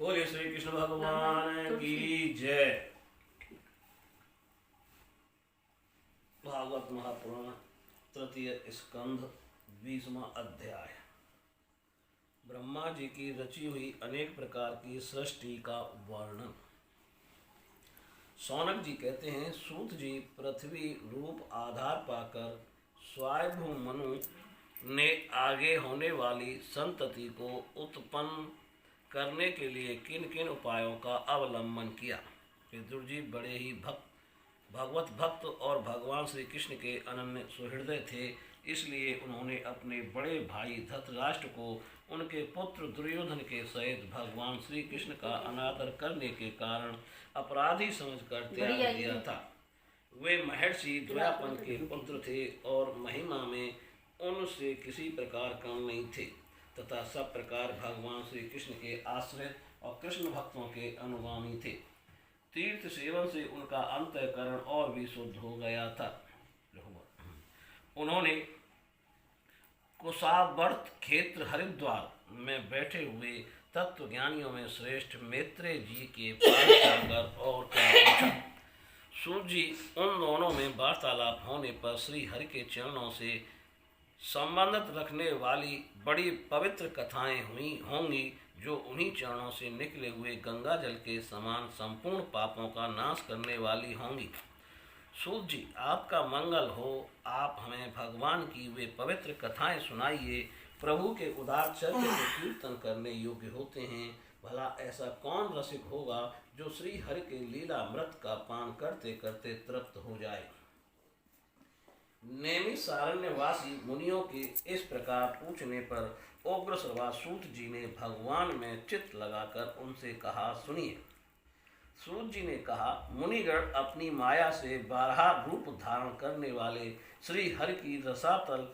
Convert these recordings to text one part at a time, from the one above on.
बोले श्री कृष्ण भगवान की जय। भागवत महापुराण तृतीय स्कंध 20वां अध्याय। ब्रह्मा जी की रची हुई अनेक प्रकार की सृष्टि का वर्णन। सौनक जी कहते हैं, सूत जी पृथ्वी रूप आधार पाकर स्वयंभू मनु ने आगे होने वाली संतति को उत्पन्न करने के लिए किन किन उपायों का अवलंबन किया। विदुर जी बड़े ही भगवत भक्त और भगवान श्री कृष्ण के अनन्य सुहृदय थे, इसलिए उन्होंने अपने बड़े भाई धृतराष्ट्र को उनके पुत्र दुर्योधन के सहित भगवान श्री कृष्ण का अनादर करने के कारण अपराधी समझकर त्याग दिया था। वे महर्षि द्वयापन के पुत्र थे और महिमा में उनसे किसी प्रकार कम नहीं थे तथा सब प्रकार भगवान श्री कृष्ण के आश्रित और कृष्ण भक्तों के अनुगामी थे। तीर्थ सेवन से उनका अंतःकरण और भी शुद्ध हो गया था। उन्होंने कुशावर्त क्षेत्र हरिद्वार में बैठे हुए तत्वज्ञानियों में श्रेष्ठ मैत्रेय जी के पास जाकर और पूछा। सूत जी, उन दोनों में वार्तालाप होने पर श्री हरि के चरणों से संबंधित रखने वाली बड़ी पवित्र कथाएं हुई होंगी, जो उन्हीं चरणों से निकले हुए गंगा जल के समान संपूर्ण पापों का नाश करने वाली होंगी। सूत जी, आपका मंगल हो। आप हमें भगवान की वे पवित्र कथाएं सुनाइए। प्रभु के उदार चरित्र को कीर्तन करने योग्य होते हैं। भला ऐसा कौन रसिक होगा जो श्री हरि के लीला अमृत का पान करते करते तृप्त हो जाए। नैमिषारण्यवासी मुनियों के इस प्रकार पूछने पर उग्र श्रवा सूत जी ने भगवान में चित्त लगाकर उनसे कहा, सुनिए। सूत जी ने कहा, मुनिगण अपनी माया से 12 रूप धारण करने वाले श्री हरि की रसातल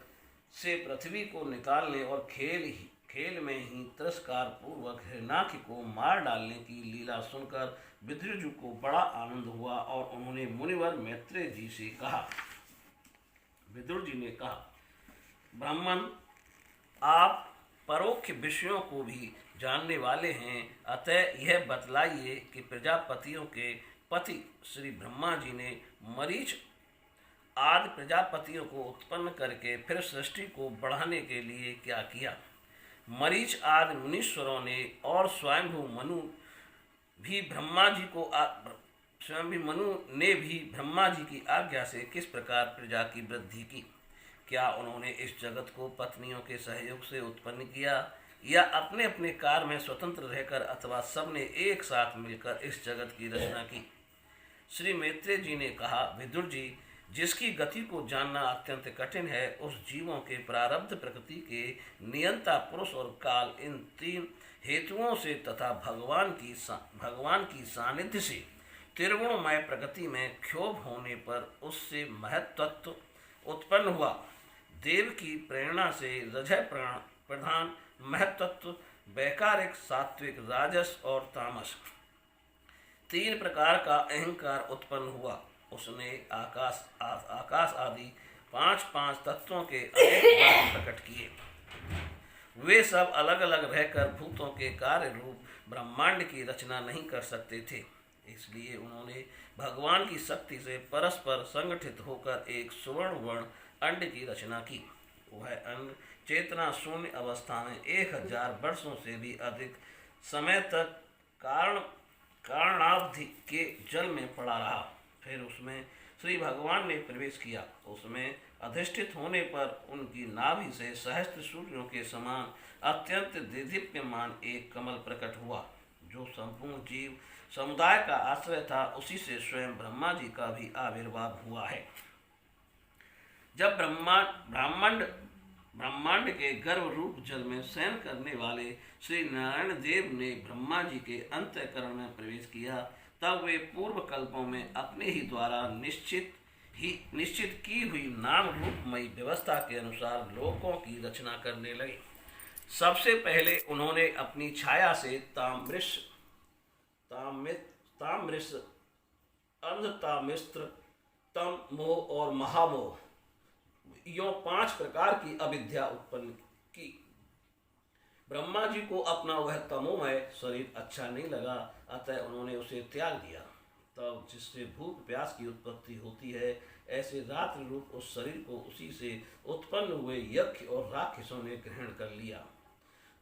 से पृथ्वी को निकालने और खेल में ही तिरस्कार पूर्वक हिरणाक्ष को मार डालने की लीला सुनकर विदुर को बड़ा आनंद हुआ और उन्होंने मुनिवर मैत्रेय जी से कहा। विदुर जी ने कहा, ब्राह्मण, आप परोक्ष विषयों को भी जानने वाले हैं, अतः यह बतलाइए कि प्रजापतियों के पति श्री ब्रह्मा जी ने मरीच आदि प्रजापतियों को उत्पन्न करके फिर सृष्टि को बढ़ाने के लिए क्या किया। मरीच आदि मुनीश्वरों ने और स्वयंभू मनु भी ब्रह्मा जी की आज्ञा से किस प्रकार प्रजा की वृद्धि की। क्या उन्होंने इस जगत को पत्नियों के सहयोग से उत्पन्न किया या अपने अपने कार्य में स्वतंत्र रहकर अथवा सबने एक साथ मिलकर इस जगत की रचना की। श्री मैत्रेय जी ने कहा, विदुर जी, जिसकी गति को जानना अत्यंत कठिन है, उस जीवों के प्रारब्ध प्रकृति के नियंता पुरुष और काल, इन 3 हेतुओं से तथा भगवान की सानिध्य से त्रिगुणमय प्रकृति में क्षोभ होने पर उससे महत्त्व उत्पन्न हुआ। देव की प्रेरणा से रजः प्रधान महत्त्व, वैकारिक, सात्विक, राजस और तामस 3 प्रकार का अहंकार उत्पन्न हुआ। उसने आकाश आदि 5 तत्वों के अनेक भाग प्रकट किए। वे सब अलग अलग रहकर भूतों के कार्य रूप ब्रह्मांड की रचना नहीं कर सकते थे, इसलिए उन्होंने भगवान की शक्ति से परस्पर संगठित होकर एक सुवर्ण वर्ण अंड की रचना की। वह अंड चेतना शून्य अवस्था में 1000 वर्षों से भी अधिक समय तक कारणावधि के जल में पड़ा रहा। फिर उसमें श्री भगवान ने प्रवेश किया। उसमें अधिष्ठित होने पर उनकी नाभि से सहस्त्र सूर्यों के समान अत्यंत दीप्यमान एक कमल प्रकट हुआ, जो संपूर्ण जीव समुदाय का आश्रय था। उसी से स्वयं ब्रह्मा जी का भी आविर्भाव हुआ है। जब ब्रह्मांड के गर्भ रूप जल में शयन करने वाले श्री नारायण देव ने ब्रह्मा जी के अंतःकरण में प्रवेश किया, तब वे पूर्व कल्पों में अपने ही द्वारा निश्चित की हुई नाम रूपमयी व्यवस्था के अनुसार लोकों की रचना करने लगे। सबसे पहले उन्होंने अपनी छाया से ताम्रिश, अंधतामिस्त्र, तम मोह और महामोह, यो 5 प्रकार की अविद्या उत्पन्न की। ब्रह्मा जी को अपना वह तमोमय शरीर अच्छा नहीं लगा, अतः उन्होंने उसे त्याग दिया। तब जिससे भूख प्यास की उत्पत्ति होती है, ऐसे रात्रि रूप उस शरीर को उसी से उत्पन्न हुए यक्ष और राक्षसों ने ग्रहण कर लिया।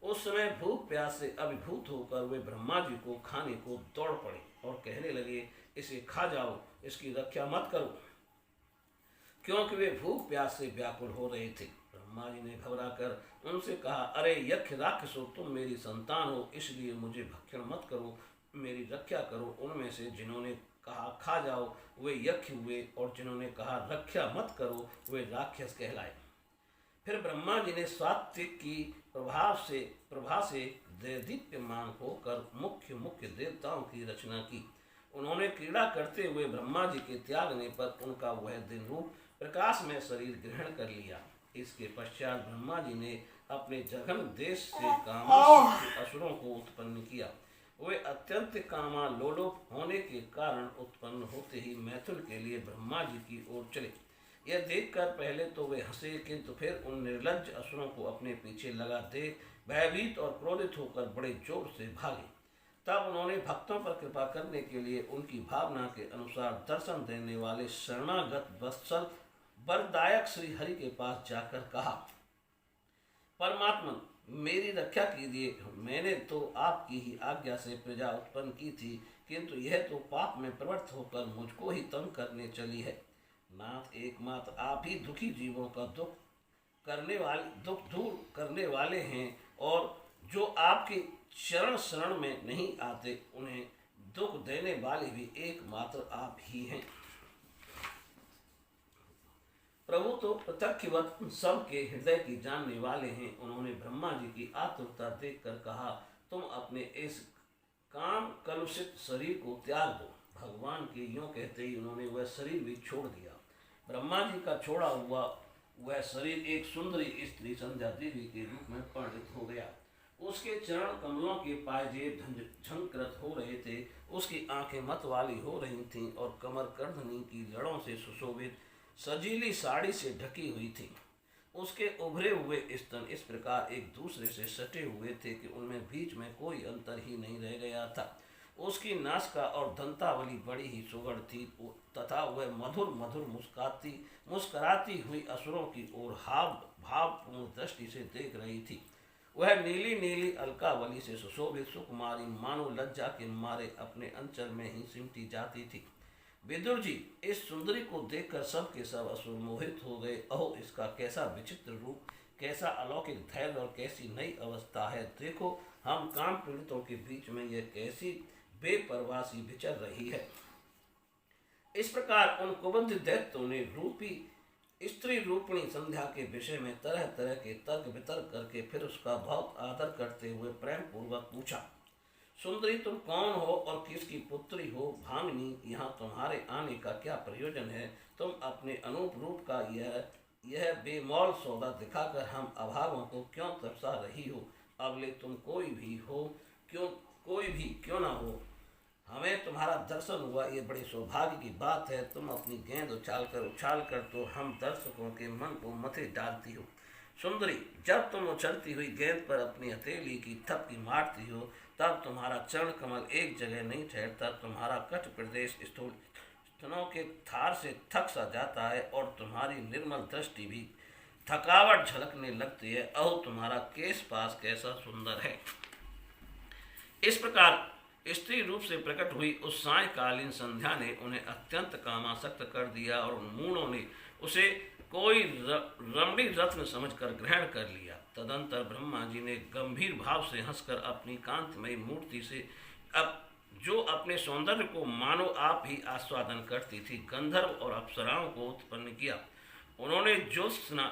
उस समय भूख प्यास से अभिभूत होकर वे ब्रह्मा जी को खाने को दौड़ पड़े और कहने लगे, इसे खा जाओ, इसकी रक्षा मत करो, क्योंकि वे भूख प्यास से व्याकुल हो रहे थे। ब्रह्मा जी ने घबराकर उनसे कहा, अरे यक्ष राक्षसों, तुम मेरी संतान हो, इसलिए मुझे भक्षण मत करो, मेरी रक्षा करो। उनमें से जिन्होंने कहा खा जाओ वे यक्ष हुए, और जिन्होंने कहा रक्षा मत करो वे राक्षस कहलाए। फिर ब्रह्मा जी ने सात्विक की प्रभा से दैदीप्यमान होकर मुख्य मुख्य देवताओं की रचना की। उन्होंने क्रीड़ा करते हुए ब्रह्मा जी के त्यागने पर उनका वह दिन रूप प्रकाश में शरीर ग्रहण कर लिया। इसके पश्चात ब्रह्मा जी ने अपने जघन देश से कामासक्त असुरों को उत्पन्न किया। वे अत्यंत कामा लोलुप होने के कारण उत्पन्न होते ही मैथुन के लिए ब्रह्मा जी की ओर चले। यह देखकर पहले तो वे हंसे, किंतु फिर उन निर्लज्ज असुरों को अपने पीछे लगा देख भयभीत और क्रोधित होकर बड़े जोर से भागे। तब उन्होंने भक्तों पर कृपा करने के लिए उनकी भावना के अनुसार दर्शन देने वाले शरणागत वत्सल वरदायक श्री हरि के पास जाकर कहा, परमात्मन, मेरी रक्षा कीजिए। मैंने तो आपकी ही आज्ञा से प्रजा उत्पन्न की थी, किंतु यह तो पाप में प्रवृत्त होकर मुझको ही तंग करने चली है। नाथ, एकमात्र आप ही दुखी जीवों का दुख दूर करने वाले हैं, और जो आपके चरण शरण में नहीं आते उन्हें दुख देने वाले भी एकमात्र आप ही हैं। प्रभु तो प्रत्यक्षवत सबके हृदय की जानने वाले हैं। उन्होंने ब्रह्मा जी की आतुरता देखकर कहा, तुम अपने इस काम कलुषित शरीर को त्याग दो। भगवान के यूं कहते ही उन्होंने वह शरीर भी छोड़ दिया। ब्रह्मा जी का छोड़ा हुआ वह शरीर एक सुंदरी स्त्री संध्या देवी के रूप में परिणित हो गया। उसके चरण कमलों के पायजेब झंकृत हो रहे थे, उसकी आंखें मत वाली हो रही थीं और कमर कर्धनी की जड़ों से सुशोभित सजीली साड़ी से ढकी हुई थी। उसके उभरे हुए स्तन इस प्रकार एक दूसरे से सटे हुए थे कि उनमें बीच में कोई अंतर ही नहीं रह गया था। उसकी नासिका और दंतावली बड़ी ही सुगढ़ थी तथा वह मधुर मधुर मुस्कुराती हुई असुरों की ओर भावपूर्ण दृष्टि से देख रही थी। वह नीली नीली अलकावली से सुशोभित सुकुमारी मानो लज्जा के मारे अपने अंचल में ही सिमटी जाती थी। विदुर जी, इस सुंदरी को देखकर सब के सब असुर मोहित हो गए। अहो, इसका कैसा विचित्र रूप, कैसा अलौकिक धैर्य और कैसी नई अवस्था है। देखो, हम काम पीड़ितों के बीच में यह कैसी बेपरवासी विचर रही है। इस प्रकार उन कुबुद्ध दैत्यों ने रूपी स्त्री रूपणी संध्या के विषय में तरह तरह के तर्क वितर्क करके फिर उसका बहुत आदर करते हुए प्रेम पूर्वक पूछा, सुंदरी, तुम कौन हो और किसकी पुत्री हो? भामिनी, यहाँ तुम्हारे आने का क्या प्रयोजन है? तुम अपने अनूप रूप का यह बेमौल सौदा दिखाकर हम अभावों को क्यों तरसा रही हो? अबले तुम कोई भी क्यों ना हो, हमें तुम्हारा दर्शन हुआ, ये बड़े सौभाग्य की बात है। तुम अपनी गेंद उछाल कर तो हम दर्शकों के मन को मथे डालती हो। सुंदरी, जब तुम उछलती हुई गेंद पर अपनी हथेली की थपकी मारती हो, तब तुम्हारा चरण कमल एक जगह नहीं ठहरता। तुम्हारा कट प्रदेश स्तनों के थार से थक सा जाता है और तुम्हारी निर्मल दृष्टि भी थकावट झलकने लगती है। अहो, तुम्हारा केश पास कैसा सुंदर है। इस प्रकार स्त्री रूप से प्रकट हुई उस सायकालीन संध्या ने उन्हें अत्यंत कामासक्त कर दिया और उन मूढ़ों ने उसे कोई रमणी रत्न समझकर ग्रहण कर लिया। तदंतर ब्रह्मा जी ने गंभीर भाव से हंसकर अपनी कांतमयी मूर्ति से जो अपने सौंदर्य को मानो आप ही आस्वादन करती थी, गंधर्व और अप्सराओं को उत्पन्न किया। उन्होंने ज्योत्स्ना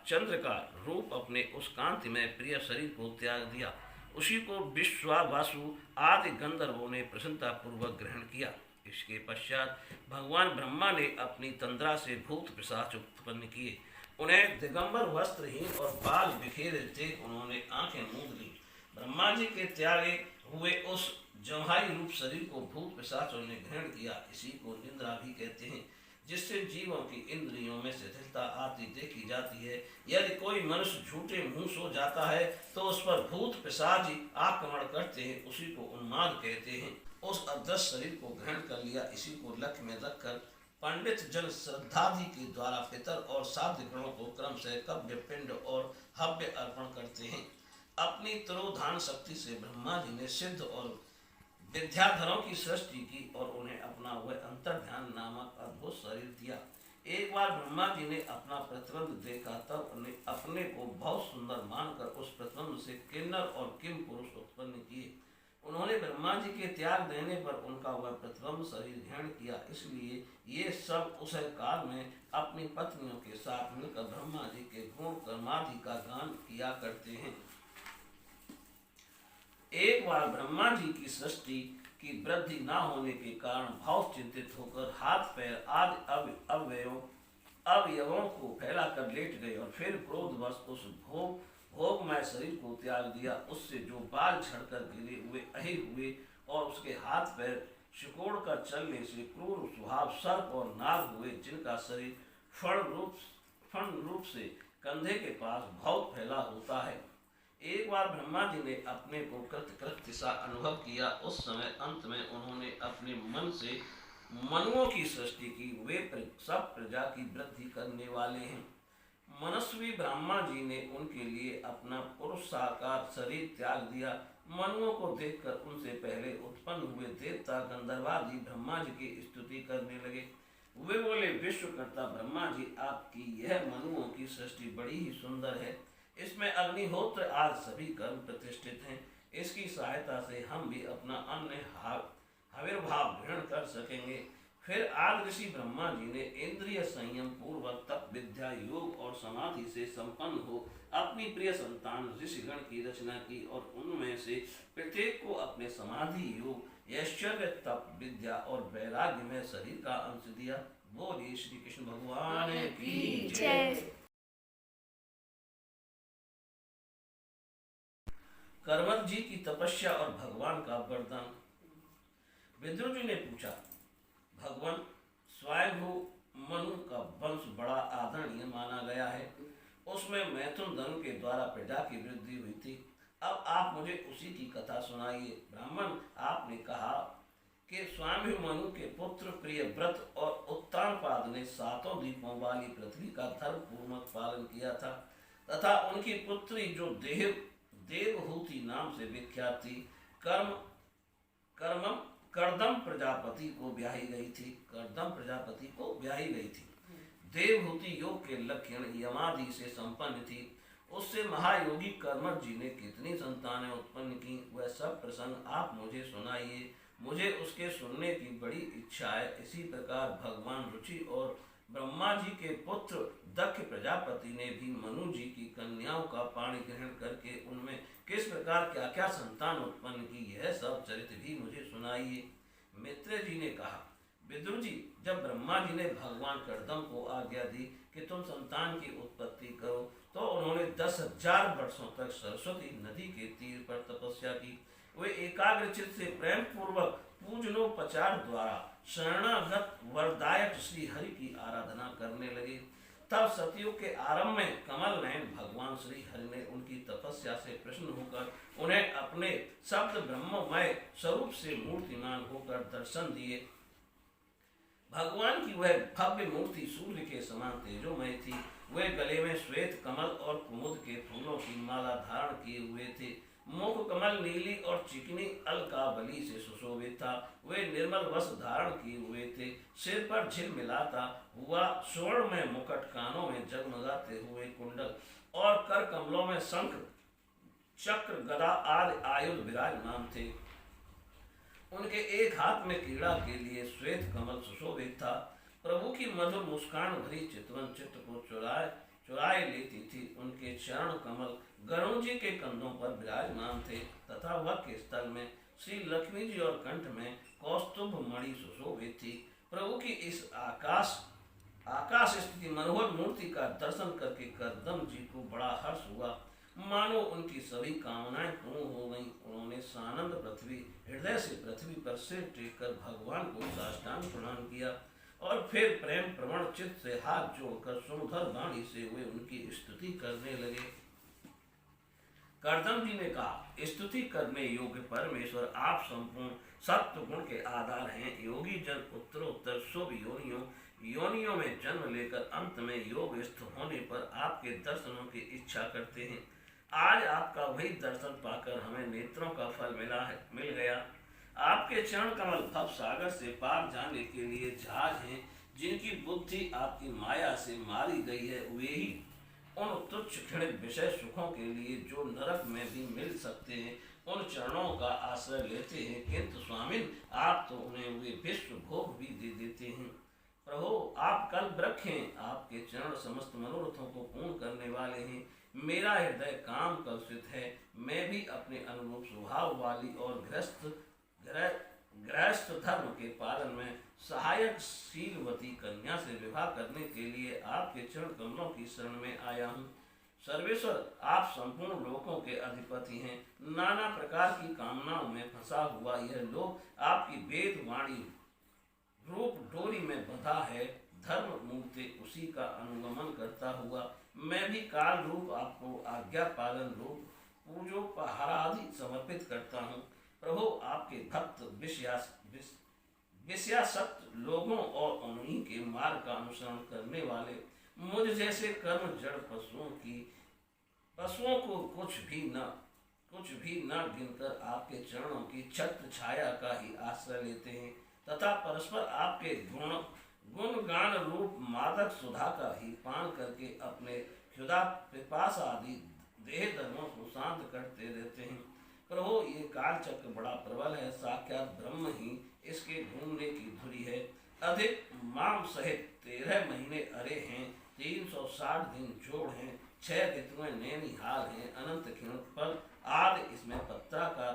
चंद्र का रूप अपने उस कांतिमय प्रिय शरीर को त्याग दिया। उसी को विश्वावासु आदि गंधर्वों ने प्रसन्नतापूर्वक ग्रहण किया। इसके पश्चात भगवान ब्रह्मा ने अपनी तंद्रा से भूत पिशाच उत्पन्न किए। उन्हें दिगंबर वस्त्रहीन और बाल बिखेरे थे। उन्होंने आंखें मूंद ली। ब्रह्मा जी के त्यागे हुए उस जम्हाई रूप शरीर को भूत पिशाचों ने ग्रहण किया। इसी को निद्रा भी कहते हैं। जिससे जीवों की इंद्रियों में शिथिलता आती देखी जाती है। यदि कोई मनुष्य झूठे मुंह सो जाता है तो उस पर भूत पिशाच आक्रमण करते हैं, उसी को उन्माद कहते हैं। उस अदृश्य शरीर को ग्रहण कर लिया, इसी को लक्ष्य में रखकर पंडित जन श्रद्धादि के द्वारा पितर और साध्य गणों को क्रमशः कव्य, पिंड और हव्य अर्पण करते हैं। अपनी तिरोधान शक्ति से ब्रह्मा जी ने सिद्ध और विद्याधरों की सृष्टि की और उन्हें अपना वह अंतर्ध्यान नामक अद्भुत शरीर दिया। एक बार ब्रह्मा जी ने अपना प्रतिबंध देखा, तब उन्हें अपने को बहुत सुंदर मानकर उस प्रतिबंध से किन्नर और किम पुरुष उत्पन्न किए। उन्होंने ब्रह्मा जी के त्याग देने पर उनका वह प्रतिबंध शरीर ग्रहण किया, इसलिए ये सब उस काल में अपनी पत्नियों के साथ मिलकर ब्रह्मा जी के गुण कर्मादि का गान किया करते हैं। एक बार ब्रह्मा जी की सृष्टि की वृद्धि न होने के कारण बहुत चिंतित होकर हाथ पैर आदि अवयवों को फैलाकर लेट गए और फिर क्रोधवश उस भोगमय शरीर को त्याग दिया। उससे जो बाल झड़कर गिरे हुए अहे हुए और उसके हाथ पैर सिकोड़ कर चलने से क्रूर स्वभाव सर्प और नाग हुए, जिनका शरीर फण रूप से कंधे के पास बहुत फैला होता है। एक बार ब्रह्मा जी ने अपने को कृत्य सा अनुभव किया। उस समय अंत में उन्होंने अपने मन से मनुओं की सृष्टि की। वे सब प्रजा की वृद्धि करने वाले हैं। मनस्वी ब्रह्मा जी ने उनके लिए अपना पुरुष साकार शरीर त्याग दिया। मनुओं को देखकर उनसे पहले उत्पन्न हुए देवता गंधर्वादि ब्रह्मा जी की स्तुति करने लगे। वे बोले, विश्वकर्ता ब्रह्मा जी, आपकी यह मनुओं की सृष्टि बड़ी ही सुंदर है। इसमें अग्निहोत्र आज सभी कर्म प्रतिष्ठित हैं। इसकी सहायता से हम भी अपना अन्य आविर्भाव ग्रहण कर सकेंगे। फिर आदि ऋषि ब्रह्मा जी ने इंद्रिय संयम पूर्वक तप विद्या योग और समाधि से संपन्न हो अपनी प्रिय संतान ऋषिगण की रचना की और उनमें से प्रत्येक को अपने समाधि योग ऐश्वर्य तप विद्या और वैराग्य में शरीर का अंश दिया। बोलिए श्री कृष्ण भगवान की जय। कर्मठ जी की तपस्या और भगवान का वरदान। विदुर जी ने पूछा, भगवान, स्वयंभू मनु का वंश बड़ा आदरणीय माना गया है। उसमें मैथुन धन के द्वारा प्रजा की वृद्धि हुई थी। अब आप मुझे उसी की कथा सुनाइए। ब्राह्मण, आपने कहा कि स्वामी मनु के पुत्र प्रिय व्रत और उत्तानपाद ने 7 द्वीपों वाली पृथ्वी का धर्म पूर्वक पालन किया था तथा उनकी पुत्री जो देवहूति नाम से विख्यात थी, करदम प्रजापति को ब्याही गई थी। देवहूति योग के लक्षण यमादि से संपन्न थी। उससे महायोगी कर्मठ जी ने कितनी संतानें उत्पन्न की, वह सब प्रसंग आप मुझे सुनाइए। मुझे उसके सुनने की बड़ी इच्छा है। इसी प्रकार भगवान रुचि और ब्रह्मा जी के पुत्र दक्ष प्रजापति ने भी मनु जी की कन्याओं का पाणी ग्रहण करके उनमें किस प्रकार क्या क्या संतान उत्पन्न की, यह सब चरित्र भी मुझे सुनाइए। मित्र जी ने कहा, विदुर जी, जब ब्रह्मा जी ने भगवान कर्दम को आज्ञा दी कि तुम संतान की उत्पत्ति करो, तो उन्होंने 10,000 वर्षों तक सरस्वती नदी के तीर पर तपस्या की। वे एकाग्रचित से प्रेम पूर्वक पूजनोपचार द्वारा शरणागत वरदायक श्री हरि की आराधना करने लगे। तब सतयुग के आरंभ में कमल नयन भगवान श्री हरि ने उनकी तपस्या से प्रसन्न होकर उन्हें अपने शब्द ब्रह्ममय स्वरूप से मूर्तिमान होकर दर्शन दिए। भगवान की वह भव्य मूर्ति सूर्य के समान तेजोमय थी। वे गले में श्वेत कमल और कुमुद के फूलों की माला धारण किए हुए थे। मुख कमल नीली और चिकनी अलकावली से सुशोभित था। वे निर्मल वस्त्र धारण किए हुए थे। सिर पर झिलमिलाता हुआ स्वर्ण में मुकुट, कानों में जगमगाते हुए कुंडल और कर कमलों में शंख चक्र गदा आदि आयुध विराजमान थे। उनके एक हाथ में क्रीड़ा के लिए श्वेत कमल सुशोभित था। प्रभु की मधुर मुस्कान भरी चितवन चित्त को चुराए लेती थी। उनके चरण कमल गरुण जी के कंधों पर विराजमान थे तथा वक्ष के स्थल में श्री लक्ष्मी जी और कंठ में कौस्तुभ मणि सुशोभित थी। प्रभु की इस आकाश स्थिति मनोहर मूर्ति का दर्शन करके कर्दम जी को बड़ा हर्ष हुआ, मानो उनकी सभी कामनाएं पूर्ण हो गईं। उन्होंने सानंद हृदय से पृथ्वी पर सिर टेक कर भगवान को साष्टांग प्रणाम किया और फिर प्रेम प्रवण चित्त से हाथ जोड़कर सुमधुर वाणी से वे उनकी स्तुति करने लगे। करदम जी ने कहा, स्तुति करने योग्य परमेश्वर, आप संपूर्ण सत्व गुण के आधार हैं। योगी जन उत्तरोत्तर शुभ योनियों में जन्म लेकर अंत में योगस्थ होने पर आपके दर्शनों की इच्छा करते हैं। आज आपका वही दर्शन पाकर हमें नेत्रों का फल मिल गया। आपके चरण कमल भव सागर से पार जाने के लिए जहाज हैं। जिनकी बुद्धि आपकी माया से मारी गई है, वे ही उन तुच्छ क्षणिक विषय सुखों के लिए जो नरक में भी मिल सकते हैं, उन चरणों का आश्रय लेते हैं। किंतु स्वामिन, आप तो उन्हें वे विश्व भोग भी दे देते हैं। प्रभु, आप कल्प रखें, आपके चरण समस्त मनोरथों को पूर्ण करने वाले हैं। मेरा हृदय काम कलुषित है। मैं भी अपने अनुरूप स्वभाव वाली और गृहस्थ धर्म के पालन में सहायक शीलवती कन्या से विवाह करने के लिए आपके चरण कमलों की शरण में आया हूँ। सर्वेश्वर, आप संपूर्ण लोकों के अधिपति हैं। नाना प्रकार की कामनाओं में फंसा हुआ यह लोक आपकी वेद वाणी रूप डोरी में बंधा है। धर्म मूर्ति उसी का अनुगमन करता हुआ मैं भी काल रूप आपको आज्ञा पालन रूप पूजोपहारादि समर्पित करता हूँ। प्रभु, आपके भक्त विषयासक्त लोगों और उन्हीं के मार्ग का अनुसरण करने वाले मुझ जैसे कर्म जड़ पशुओं को कुछ भी न गिनकर आपके चरणों की छत्र छाया का ही आश्रय लेते हैं तथा परस्पर आपके गुणगान रूप मादक सुधा का ही पान करके अपने क्षुधा पिपासा आदि देह धर्मों को शांत करते रहते हैं। प्रभु, ये काल चक्र बड़ा प्रबल है। साक्षात ब्रह्म ही इसके घूमने की धुरी है। अधिक माम सहित 13 महीने अरे हैं। 360 दिन जोड़ हैं। 6 ऋतुएं नैनीहाल हैं। अनंत क्षीण फल आदि इसमें पत्ता का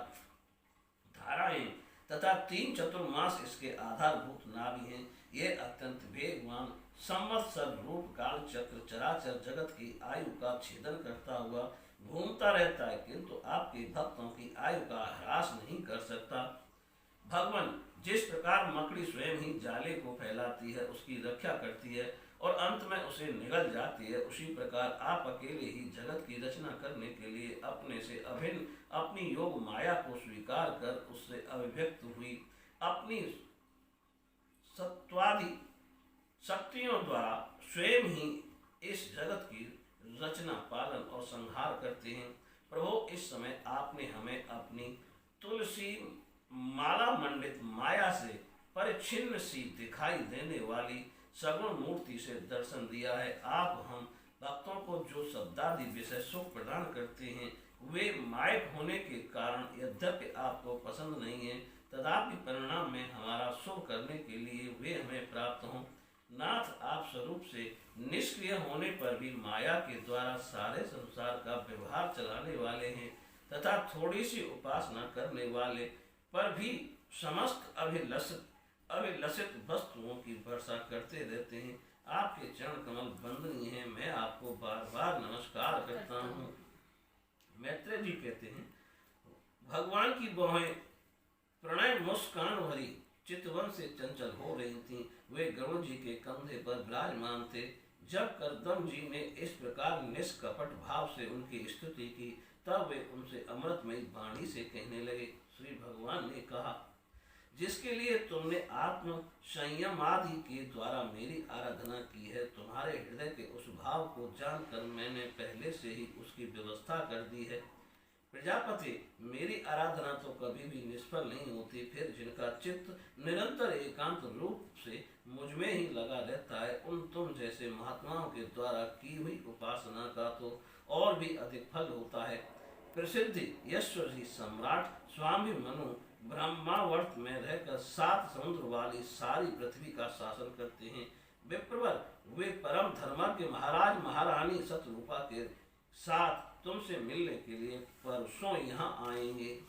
धाराएं तथा 3 चतुर्मास इसके आधारभूत नाभि हैं। ये अत्यंत वेगवान संवत्सर रूप काल चक्र चराचर जगत की आयु का छेदन करता हुआ घूमता रहता है, किंतु आपके भक्तों की आयु का ह्रास नहीं कर सकता। भगवान, जिस प्रकार मकड़ी स्वयं ही जाले को फैलाती है, उसकी रक्षा करती है और अंत में उसे निगल जाती है, उसी प्रकार आप अकेले ही जगत की रचना करने के लिए अपने से अभिन्न अपनी योग माया को स्वीकार कर उससे अभिव्यक्त हुई अपनी सत्वादि शक्तियों द्वारा स्वयं ही इस जगत की रचना पालन और संहार करते हैं। प्रभु, इस समय आपने हमें अपनी तुलसी माला मंडित माया से परिच्छिन्न सी दिखाई देने वाली सगुण मूर्ति से दर्शन दिया है। आप हम भक्तों को जो शब्दादि विषय सुख प्रदान करते हैं, वे मायक होने के कारण यद्यपि आपको पसंद नहीं है, तथापि परिणाम में हमारा शुभ करने के लिए वे हमें प्राप्त हों। नाथ, आप स्वरूप से निष्क्रिय होने पर भी माया के द्वारा सारे संसार का व्यवहार चलाने वाले हैं तथा थोड़ी सी उपासना करने वाले पर भी समस्त अभिलषित वस्तुओं की वर्षा करते रहते हैं। आपके चरण कमल वंदनीय हैं। मैं आपको बार बार नमस्कार करता हूँ। मैत्रेय जी कहते हैं, भगवान की बाहें प्रणय मुस्कान भरी चितवन से चंचल हो रही थीं। वे गरुड़ जी के कंधे पर विराजमान थे। जब करदम जी ने इस प्रकार निष्कपट भाव से उनकी स्तुति की, तब वे उनसे अमृतमयी वाणी से कहने लगे। श्री भगवान ने कहा, जिसके लिए तुमने आत्म संयम आदि के द्वारा मेरी आराधना की है, तुम्हारे हृदय के उस भाव को जानकर मैंने पहले से ही उसकी व्यवस्था कर दी है। प्रजापति, मेरी आराधना तो कभी भी निष्फल नहीं होती। फिर जिनका चित्त निरंतर एकांत रूप से मुझ में ही लगा रहता है, उन तुम जैसे महात्माओं के द्वारा की हुई उपासना का तो और भी अधिक फल होता है। प्रसिद्ध यशस्वी सम्राट स्वामी मनु ब्रह्मावर्त में रहकर 7 समुद्र वाली सारी पृथ्वी का शासन करते हैं। विप्रवर, वे परम धर्मज्ञ महाराज महारानी शतरूपा के साथ तुमसे मिलने के लिए परसों यहाँ आएंगे।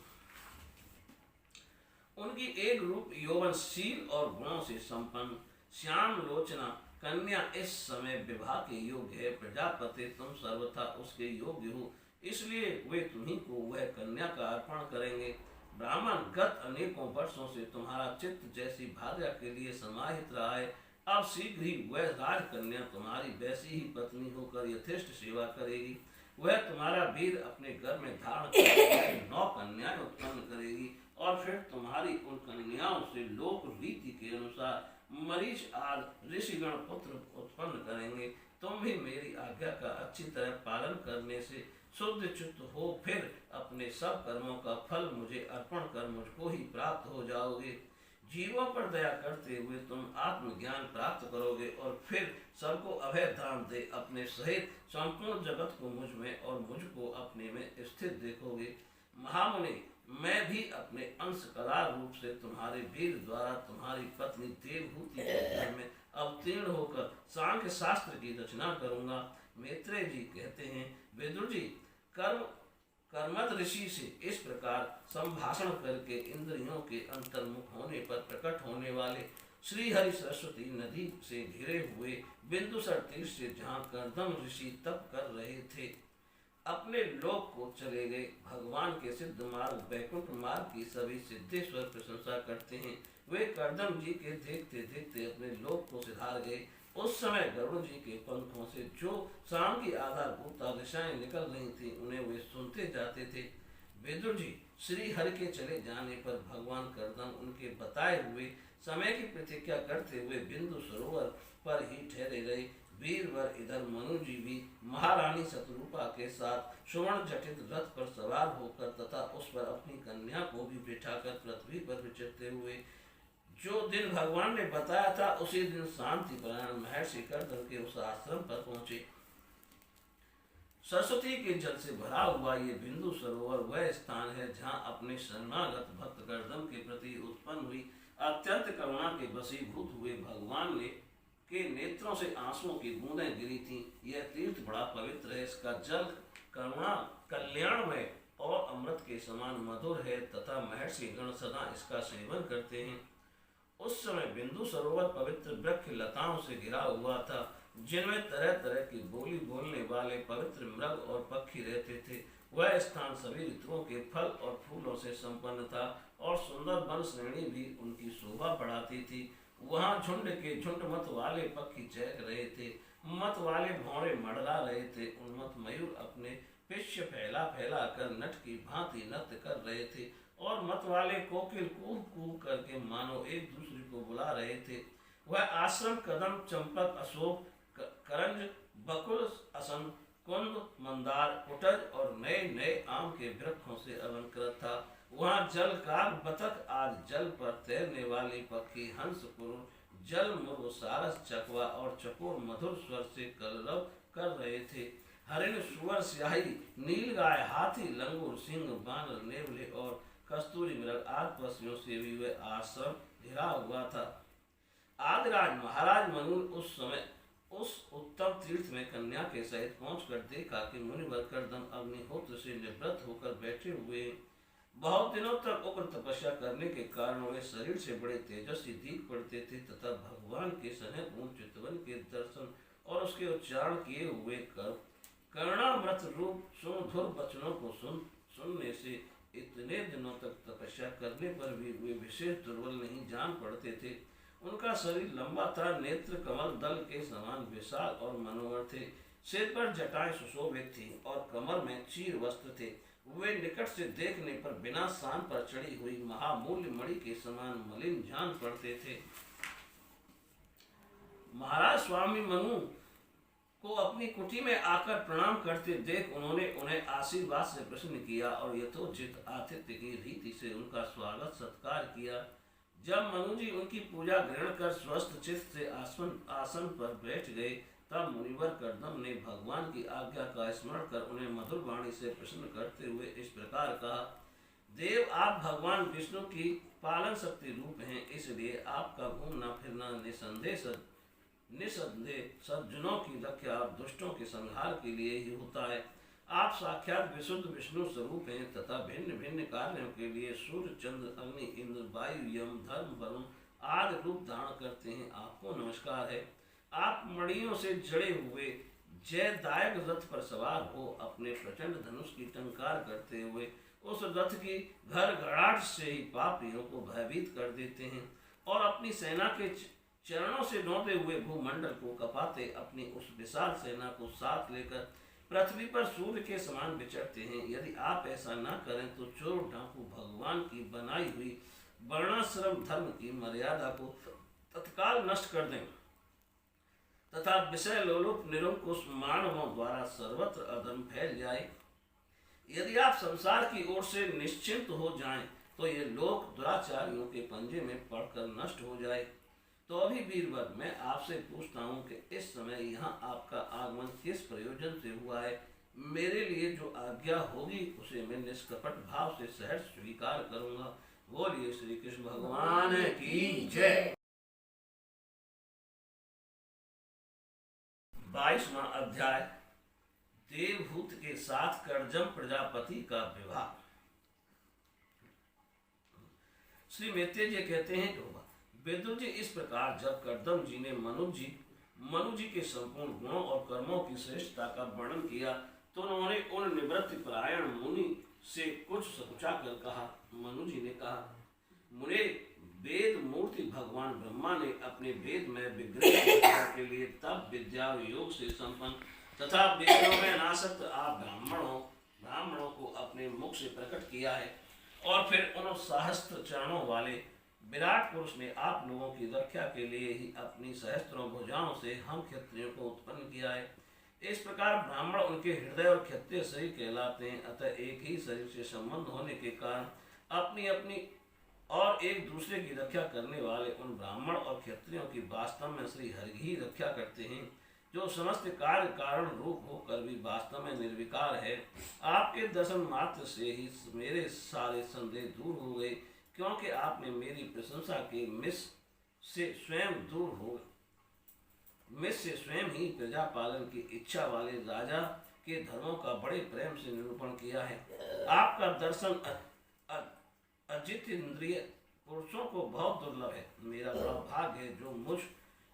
उनकी एक रूप यौवनशील और गुणों से संपन्न श्याम लोचना कन्या इस समय विवाह के योग्य है। प्रजापति, तुम सर्वथा उसके योग्य हो, इसलिए वे तुम्ही को वह कन्या का अर्पण करेंगे। ब्राह्मण, गत अनेकों वर्षों से तुम्हारा चित्त जैसी भार्या के लिए समाहित रहा है, अब शीघ्र ही वह राजकन्या तुम्हारी वैसी ही पत्नी होकर यथेष्ट सेवा करेगी। वह तुम्हारा वीर अपने घर में धारण कर 9 कन्याएं उत्पन्न करेगी और फिर तुम्हारी उन कन्याओं से लोक रीति के अनुसार मरीच आदि ऋषिगण पुत्र उत्पन्न करेंगे। तुम भी मेरी आज्ञा का अच्छी तरह पालन करने से शुद्ध चित्त हो फिर अपने सब कर्मों का फल मुझे अर्पण कर मुझको ही प्राप्त हो जाओगे। जीवों पर दया करते हुए तुम आत्मज्ञान प्राप्त करोगे और फिर सबको अभय दान दे अपने सहित संपूर्ण जगत को मुझ में और मुझको अपने में स्थित देखोगे। महामुनि, मैं भी अपने अंश कला रूप से तुम्हारे वीर द्वारा तुम्हारी पत्नी देवहूति के घर में अवतीर्ण होकर सांख्य शास्त्र की रचना करूंगा। मैत्रेय जी कहते हैं, विदुर जी, कर्मद ऋषि से इस प्रकार संभाषण करके इंद्रियों के अंतर्मुख होने पर प्रकट होने वाले श्री हरि सरस्वती नदी से घिरे हुए बिंदुसर तीर से जहाँ कर्दम ऋषि तप कर रहे थे अपने लोक को चले गए। भगवान के सिद्ध मार्ग वैकुंठ मार्ग की सभी सिद्धेश्वर प्रशंसा करते हैं। वे कर्दम जी के देखते देखते अपने लोक को सिधार गए। उस समय गरुड़ जी के पंखों से जो शाम की आधारभूत दिशाएं निकल रही थी उन्हें वे सुनते जाते थे। विदुर जी, श्री हरि के चले जाने पर भगवान कर्दम उनके बताए हुए समय की प्रतीक्षा करते हुए बिंदु सरोवर पर ही ठहरे रहे। वीरवर इधर मनु जी भी महारानी शतरूपा के साथ सुवर्ण जटित रथ पर सवार होकर तथा उस पर अपनी कन्या को भी बिठाकर पृथ्वी पर विचरते हुए जो दिन भगवान ने बताया था उसी दिन शांति परायण महर्षि कर्दम के उस आश्रम पर पहुंचे। सरस्वती के जल से भरा हुआ ये बिंदु सरोवर वह स्थान है जहाँ अपने शरणागत भक्त कर्दम के प्रति उत्पन्न हुई अत्यंत करुणा के वशीभूत हुए भगवान ने के नेत्रों से आंसुओं की बूंदें गिरी थीं। यह तीर्थ बड़ा पवित्र है। इसका जल करुणा कल्याणमय और अमृत के समान मधुर है तथा महर्षि गण सदा इसका सेवन करते हैं। उस समय बिंदु सरोवर पवित्र वृक्ष लताओं से घिरा हुआ था जिनमें तरह तरह की बोली बोलने वाले पवित्र मृग और पक्षी रहते थे। वह स्थान सभी ऋतुओं के फल और फूलों से संपन्न था और सुंदर वन श्रेणी भी उनकी शोभा बढ़ाती थी। वहाँ झुंड के झुंड मत वाले पक्षी चहक रहे थे, मत वाले भौरे मड़रा रहे थे। उन्मत्त मयूर अपने पिष्य फैला फैला कर नट की भांति नृत्य कर रहे थे और मत वाले कोकिल कूह कूह करके मानो एक दूसरे को बुला रहे थे। वह आश्रम कदम, चंपक, अशोक, करंज, बकुल, असन, कुंद, मंदार, कुटज और नए नए आम के वृक्षों से अलंकृत था। वहाँ जल काग, बतख आदि जल पर तैरने वाले पक्षी, हंस, कुरुर, जल मुर्ग, सारस, चकवा और चकोर मधुर स्वर से कलरव कर रहे थे। हरिण, सुअर, स्याही, नीलगाय, हाथी, लंगूर, सिंह, बानर, नेवले और कस्तूरी मृग आदि पक्षियों से भी वह आश्रम घिरा हुआ था। आदिराज महाराज मनु उस समय उस उत्तम तीर्थ में कन्या के सहित पहुंचकर देखा कि मुनिवर कर्दम अग्निहोत्र से निवृत्त होकर बैठे हुए। बहुत दिनों तक उग्र तपस्या करने के कारण वे शरीर से बड़े तेजस्वी दीख पड़ते थे तथा भगवान के स्नेहपूर्ण चितवन के दर्शन और उसके उच्चारण किए हुए करुणामृत रूप सुमधुर वचनों को सुनने से इतने दिनों तक तपस्या करने पर भी वे विशेष दुर्बल नहीं जान पड़ते थे। उनका शरीर लंबा था, नेत्र कमल दल के समान विशाल और मनोहर थे। सिर पर जटाएं सुशोभित थी और कमर में चीर वस्त्र थे। वे निकट से देखने पर बिना शान पर चढ़ी हुई महामूल्य मणि के समान मलिन जान पड़ते थे। महाराज स्वामी मनु को अपनी कुटी में आकर प्रणाम करते देख उन्होंने उन्हें आशीर्वाद से प्रसन्न किया और यथोचित आतिथ्य की रीति से उनका स्वागत सत्कार किया। जब मनु जी उनकी पूजा ग्रहण कर स्वस्थ चित्त से आसन पर बैठ गए तब मुनिवर कर्दम ने भगवान की आज्ञा का स्मरण कर उन्हें मधुर वाणी से प्रसन्न करते हुए इस प्रकार कहा, देव, आप भगवान विष्णु की पालन शक्ति रूप हैं, इसलिए आपका घूमना फिरना निसंदेह सज्जनों की रक्षा और दुष्टों के संहार के लिए ही होता है। आप साक्षात विशुद्ध विष्णु स्वरूप हैं तथा भिन्न भिन्न कार्यों के लिए सूर्य, चंद्र, अग्नि, इंद्र, वायु, यम, धर्म, वरुण आदि रूप धारण करते हैं। आपको नमस्कार है। आप मणियों से जड़े हुए जयदायक रथ पर सवार हो अपने प्रचंड धनुष की टंकार करते हुए उस रथ की घर घराट से ही पापियों को भयभीत कर देते हैं और अपनी सेना के चरणों से ढोते हुए भूमंडल को कपाते अपनी उस विशाल सेना को साथ लेकर पृथ्वी पर सूर्य के समान विचरते हैं। यदि आप ऐसा न करें तो चोर डाकू भगवान की बनाई हुई वर्णाश्रम धर्म की मर्यादा को तत्काल नष्ट कर दें तथा विषय लोलुप निरंकुश मानवों द्वारा सर्वत्र अधर्म फैल जाए। यदि आप संसार की ओर से निश्चिंत हो जाएं तो ये लोक दुराचारियों के पंजे में पड़कर नष्ट हो जाए। तो अभी वीरवर, मैं आपसे पूछता हूँ कि इस समय यहाँ आपका आगमन किस प्रयोजन से हुआ है? मेरे लिए जो आज्ञा होगी उसे मैं निष्कपट भाव से सहर्ष स्वीकार करूँगा। बोलिए श्री कृष्ण भगवान की जय। 22वां अध्याय, देवभूत के साथ कर्जम प्रजापति का विवाह। श्री मैत्रेय जी कहते हैं कि विदुर जी, इस प्रकार जब कर्दम जी ने मनु जी के संपूर्ण गुणों और कर्मों की श्रेष्ठता का वर्णन किया तो उन्होंने उन निवृत्ति परायण मुनि से कुछ सोचा कर कहा। मनु जी ने कहा, मुने, वेद मूर्ति भगवान ब्रह्मा ने अपने वेद में विग्रह के लिए तप विद्या योग से संपन्न तथा वेदों में अनासक्त आप ब्राह्मणों को अपने मुख से प्रकट किया है। और फिर उन सहस्त्र चरणों वाले विराट पुरुष ने आप लोगों की रक्षा के लिए ही अपनी सहस्त्रों भुजाओं से हम क्षत्रियों को उत्पन्न किया है। इस प्रकार ब्राह्मण उनके हृदय और क्षत्रिय शरीर कहलाते हैं। अतः एक ही शरीर से संबंध होने के कारण अपनी अपनी और एक दूसरे की रक्षा करने वाले उन ब्राह्मण और क्षत्रियों की वास्तव में श्री हरि ही रक्षा करते हैं, जो समस्त कार्य कारण रूप होकर भी वास्तव में निर्विकार है। आपके दर्शन मात्र से ही मेरे सारे संदेह दूर हो गए, क्योंकि आपने मेरी प्रशंसा के मिस से स्वयं ही प्रजा पालन की इच्छा वाले राजा के धर्मों का बड़े प्रेम से निरूपण किया है। आपका दर्शन अजित इंद्रिय पुरुषों को बहुत दुर्लभ है। मेरा बड़ा भाग्य है जो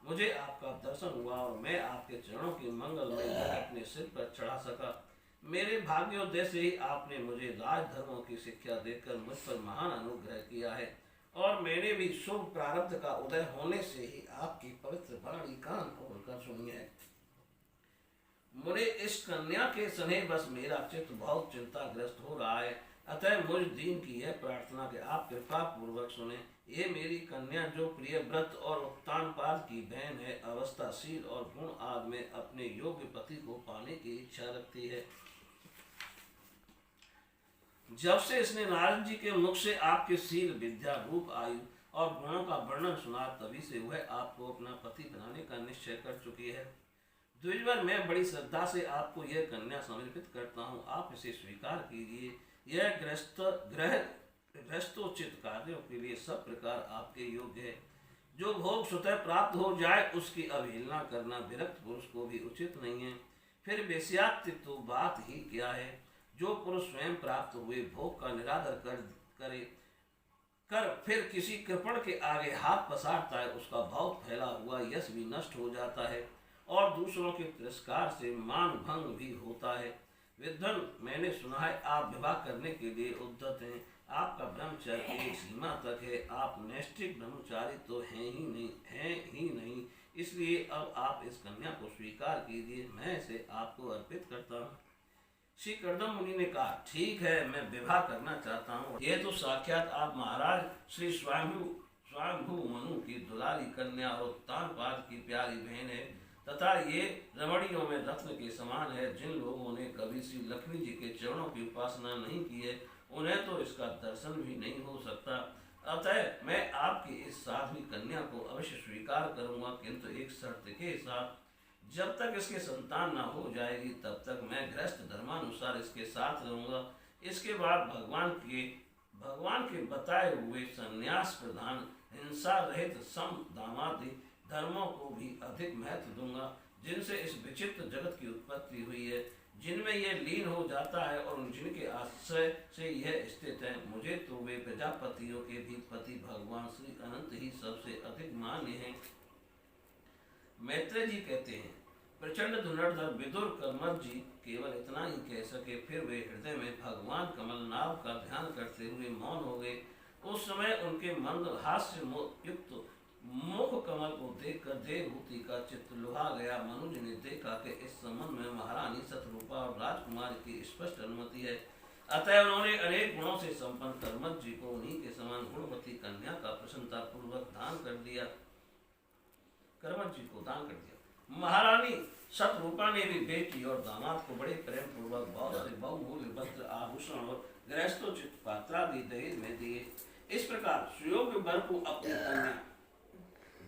मुझे आपका दर्शन हुआ और मैं आपके चरणों की मंगलमय अपने सिर पर चढ़ा सका। मेरे भाग्योदय से ही आपने मुझे राजधर्मों की शिक्षा देकर मुझ पर महान अनुग्रह किया है और मैंने भी शुभ प्रारब्ध का उदय होने से ही आपकी पवित्र वाणी कान खोलकर सुनी है। मुझे इस कन्या के स्नेह बस मेरा चित्त बहुत चिंताग्रस्त हो रहा है। अतः मुझ दीन की यह प्रार्थना कि आप कृपा पूर्वक सुने। ये मेरी कन्या जो प्रिय व्रत और उत्तानपाद की बहन है, अवस्थाशील और गुण आदि में अपने योग्य पति को पाने की इच्छा रखती है। जब से इसने नारद जी के मुख से आपके शील विद्या रूप आयु और गुणों का वर्णन सुना, तभी से वह आपको अपना पति बनाने का निश्चय कर चुकी है। द्विजवर, मैं बड़ी श्रद्धा से आपको यह कन्या समर्पित करता हूँ। आप इसे स्वीकार कीजिए। यह गृहस्थोचित कार्यों के लिए सब प्रकार आपके योग्य है। जो भोग स्वतः प्राप्त हो जाए उसकी अवहेलना करना विरक्त पुरुष को भी उचित नहीं है। फिर वेश्यात्व तो बात ही क्या है। जो पुरुष स्वयं प्राप्त हुए भोग का निरादर कर फिर किसी कृपण के आगे हाथ पसारता है, उसका बहुत फैला हुआ यश भी नष्ट हो जाता है और दूसरों के तिरस्कार से मान भंग भी होता है। विद्वान, मैंने सुना है आप विवाह करने के लिए उद्यत हैं। आपका ब्रह्मचर्य एक सीमा तक है। आप नैष्ठिक ब्रह्मचारी तो हैं ही नहीं। इसलिए अब आप इस कन्या को स्वीकार कीजिए। मैं इसे आपको अर्पित करता हूँ। श्री कर्दम मुनि ने कहा, ठीक है, मैं विवाह करना चाहता हूँ। यह तो साक्षात आप महाराज श्री स्वयंभू मनु की दुलारी कन्या और उत्तानपाद की प्यारी बहन है तथा ये रमणियों में रत्न के समान है। जिन लोगों ने कभी श्री लक्ष्मी जी के चरणों की उपासना नहीं की है, उन्हें तो इसका दर्शन भी नहीं हो सकता। अतः मैं आपकी इस साध्वी कन्या को अवश्य स्वीकार करूंगा, किंतु एक शर्त के साथ। जब तक इसके संतान न हो जाएगी तब तक मैं गृहस्थ धर्मानुसार इसके साथ रहूंगा। इसके बाद भगवान के बताए हुए संन्यास प्रधान हिंसा रहित सम दामादि धर्मों को भी अधिक महत्व दूंगा, जिनसे इस विचित्र जगत की उत्पत्ति हुई है, जिनमें यह लीन हो जाता है और जिनके आश्रय से यह स्थित है। मुझे तो वे प्रजापतियों के भी पति भगवान श्री अनंत ही सबसे अधिक मान्य हैं। मैत्रेय जी कहते हैं, प्रचंड धुनर्धर विदुर कर्मठ जी केवल इतना ही कह सके, फिर वे हृदय में भगवान कमलनाभ का ध्यान करते हुए मौन हो गए। उस समय उनके मंद हास्य युक्त मुख कमल को देखकर देवहूति का चित्त लुभा गया। मनुज ने देखा कि इस संबंध में महारानी शतरूपा और राजकुमार की स्पष्ट अनुमति है, अतः उन्होंने अनेक गुणों से संपन्न कर्मठ जी को उन्हीं के समान गुणवती कन्या का प्रसन्नता पूर्वक दान कर दिया। कर्मठ जी को दान कर दिया। महारानी शतरूपा ने भी बेटी और दामाद को बड़े प्रेम पूर्वक बहुत से बहुमूल्य वस्त्र, आभूषण और गृहस्थोचित पात्रादि दहेज में दिए। इस प्रकार सुयोग्य वर को अपनी कन्या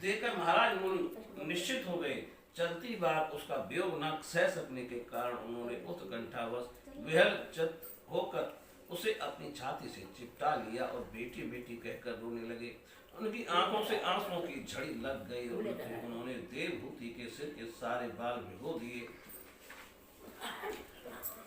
देकर महाराज मुनि निश्चित हो गए। चलती बार उसका वियोग न सह सकने के कारण उन्होंने उत्कंठावश विहल चित्त होकर उसे अपनी छाती से चिपटा लिया और बेटी बेटी कहकर रोने लगे। उनकी आंखों से आंसुओं की झड़ी लग गई और उन्होंने देवहूति के सिर के सारे बाल भिगो दिए।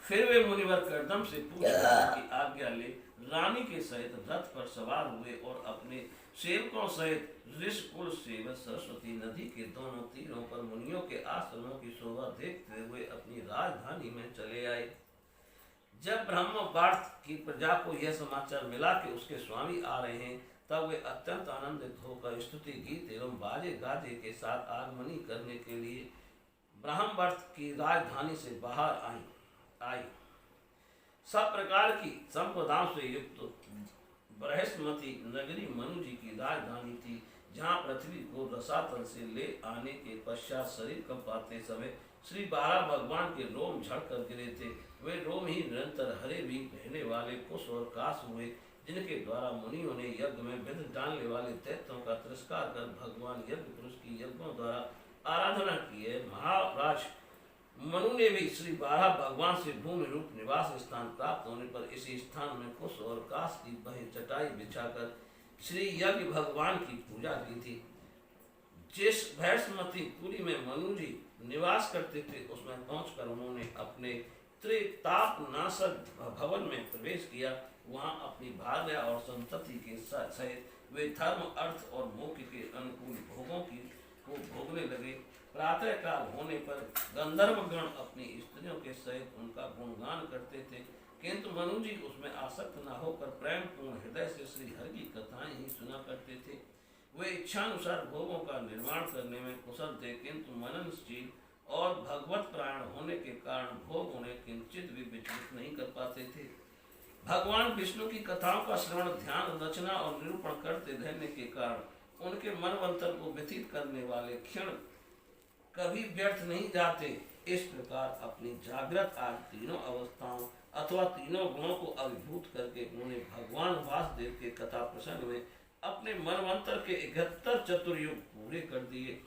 फिर वे मुनिवर कर्दम से पूछा की आज्ञा ले रानी के सहित रथ पर सवार हुए और अपने सेवकों सहित ऋषिकुल सेवक सरस्वती नदी के दोनों तीरों पर मुनियों के आश्रमों की शोभा देखते हुए अपनी राजधानी में चले आए। जब ब्रह्मवार्त की प्रजा को यह समाचार मिला कि उसके स्वामी आ रहे हैं, तब वे अत्यंत आनंदित होकर स्तुति गीत एवं बाजे गाजे के साथ आगमनी करने के लिए ब्रह्मवार्त की राजधानी से बाहर आई। सब प्रकार की संपदाओं से युक्त बृहस्पति नगरी मनु जी की राजधानी थी, जहाँ पृथ्वी को रसातल से ले आने के पश्चात शरीर कंपाते समय श्री बारह भगवान के रोम झड़कर गिरे थे। वे रोम ही निरंतर हरे भी रहने वाले कुश और काश हुए, जिनके द्वारा मुनियों ने यज्ञ में विध डालने वाले दैत्यों का तिरस्कार कर भगवान यज्ञ पुरुष की यज्ञों द्वारा आराधना की है। महाराज मनु ने भी श्री बारह भगवान से भूमि रूप निवास स्थान प्राप्त होने पर इसी स्थान में कुश और काश की बही चटाई बिछाकर श्री यज्ञ भगवान की पूजा की थी। जिस भैष्मती पुरी में मनु जी निवास करते थे, उसमें पहुंचकर उन्होंने अपने त्रितापनाशक भवन में प्रवेश किया। वहां अपनी भार्या और संतति के सहित वे धर्म, अर्थ और मोक्ष के अनुकूल भोगों को भोगने लगे। प्रातः काल होने पर गंधर्वगण अपनी स्त्रियों के सहित उनका गुणगान करते थे, किंतु मनु जी उसमें आसक्त न होकर प्रेम पूर्ण हृदय से श्री हरि की कथाएं ही सुना करते थे। वे इच्छानुसार भोगों का निर्माण करने में कुशल थे, किंतु मननशील और भगवत प्राण होने के कारण भोग उन्हें किंचित भी विचलित नहीं कर पाते थे। भगवान विष्णु की कथाओं का श्रवण, ध्यान, रचना और निरूपण करते रहने के कारण उनके मनवंतर को व्यतीत करने वाले क्षण कभी व्यर्थ नहीं जाते। इस प्रकार अपनी जागृत आज तीनों अवस्थाओं अथवा तीनों गुणों को अभिभूत करके उन्होंने भगवान वासुदेव के कथा प्रसंग में अपने मनवंतर के 71 चतुर्युग पूरे कर दिए।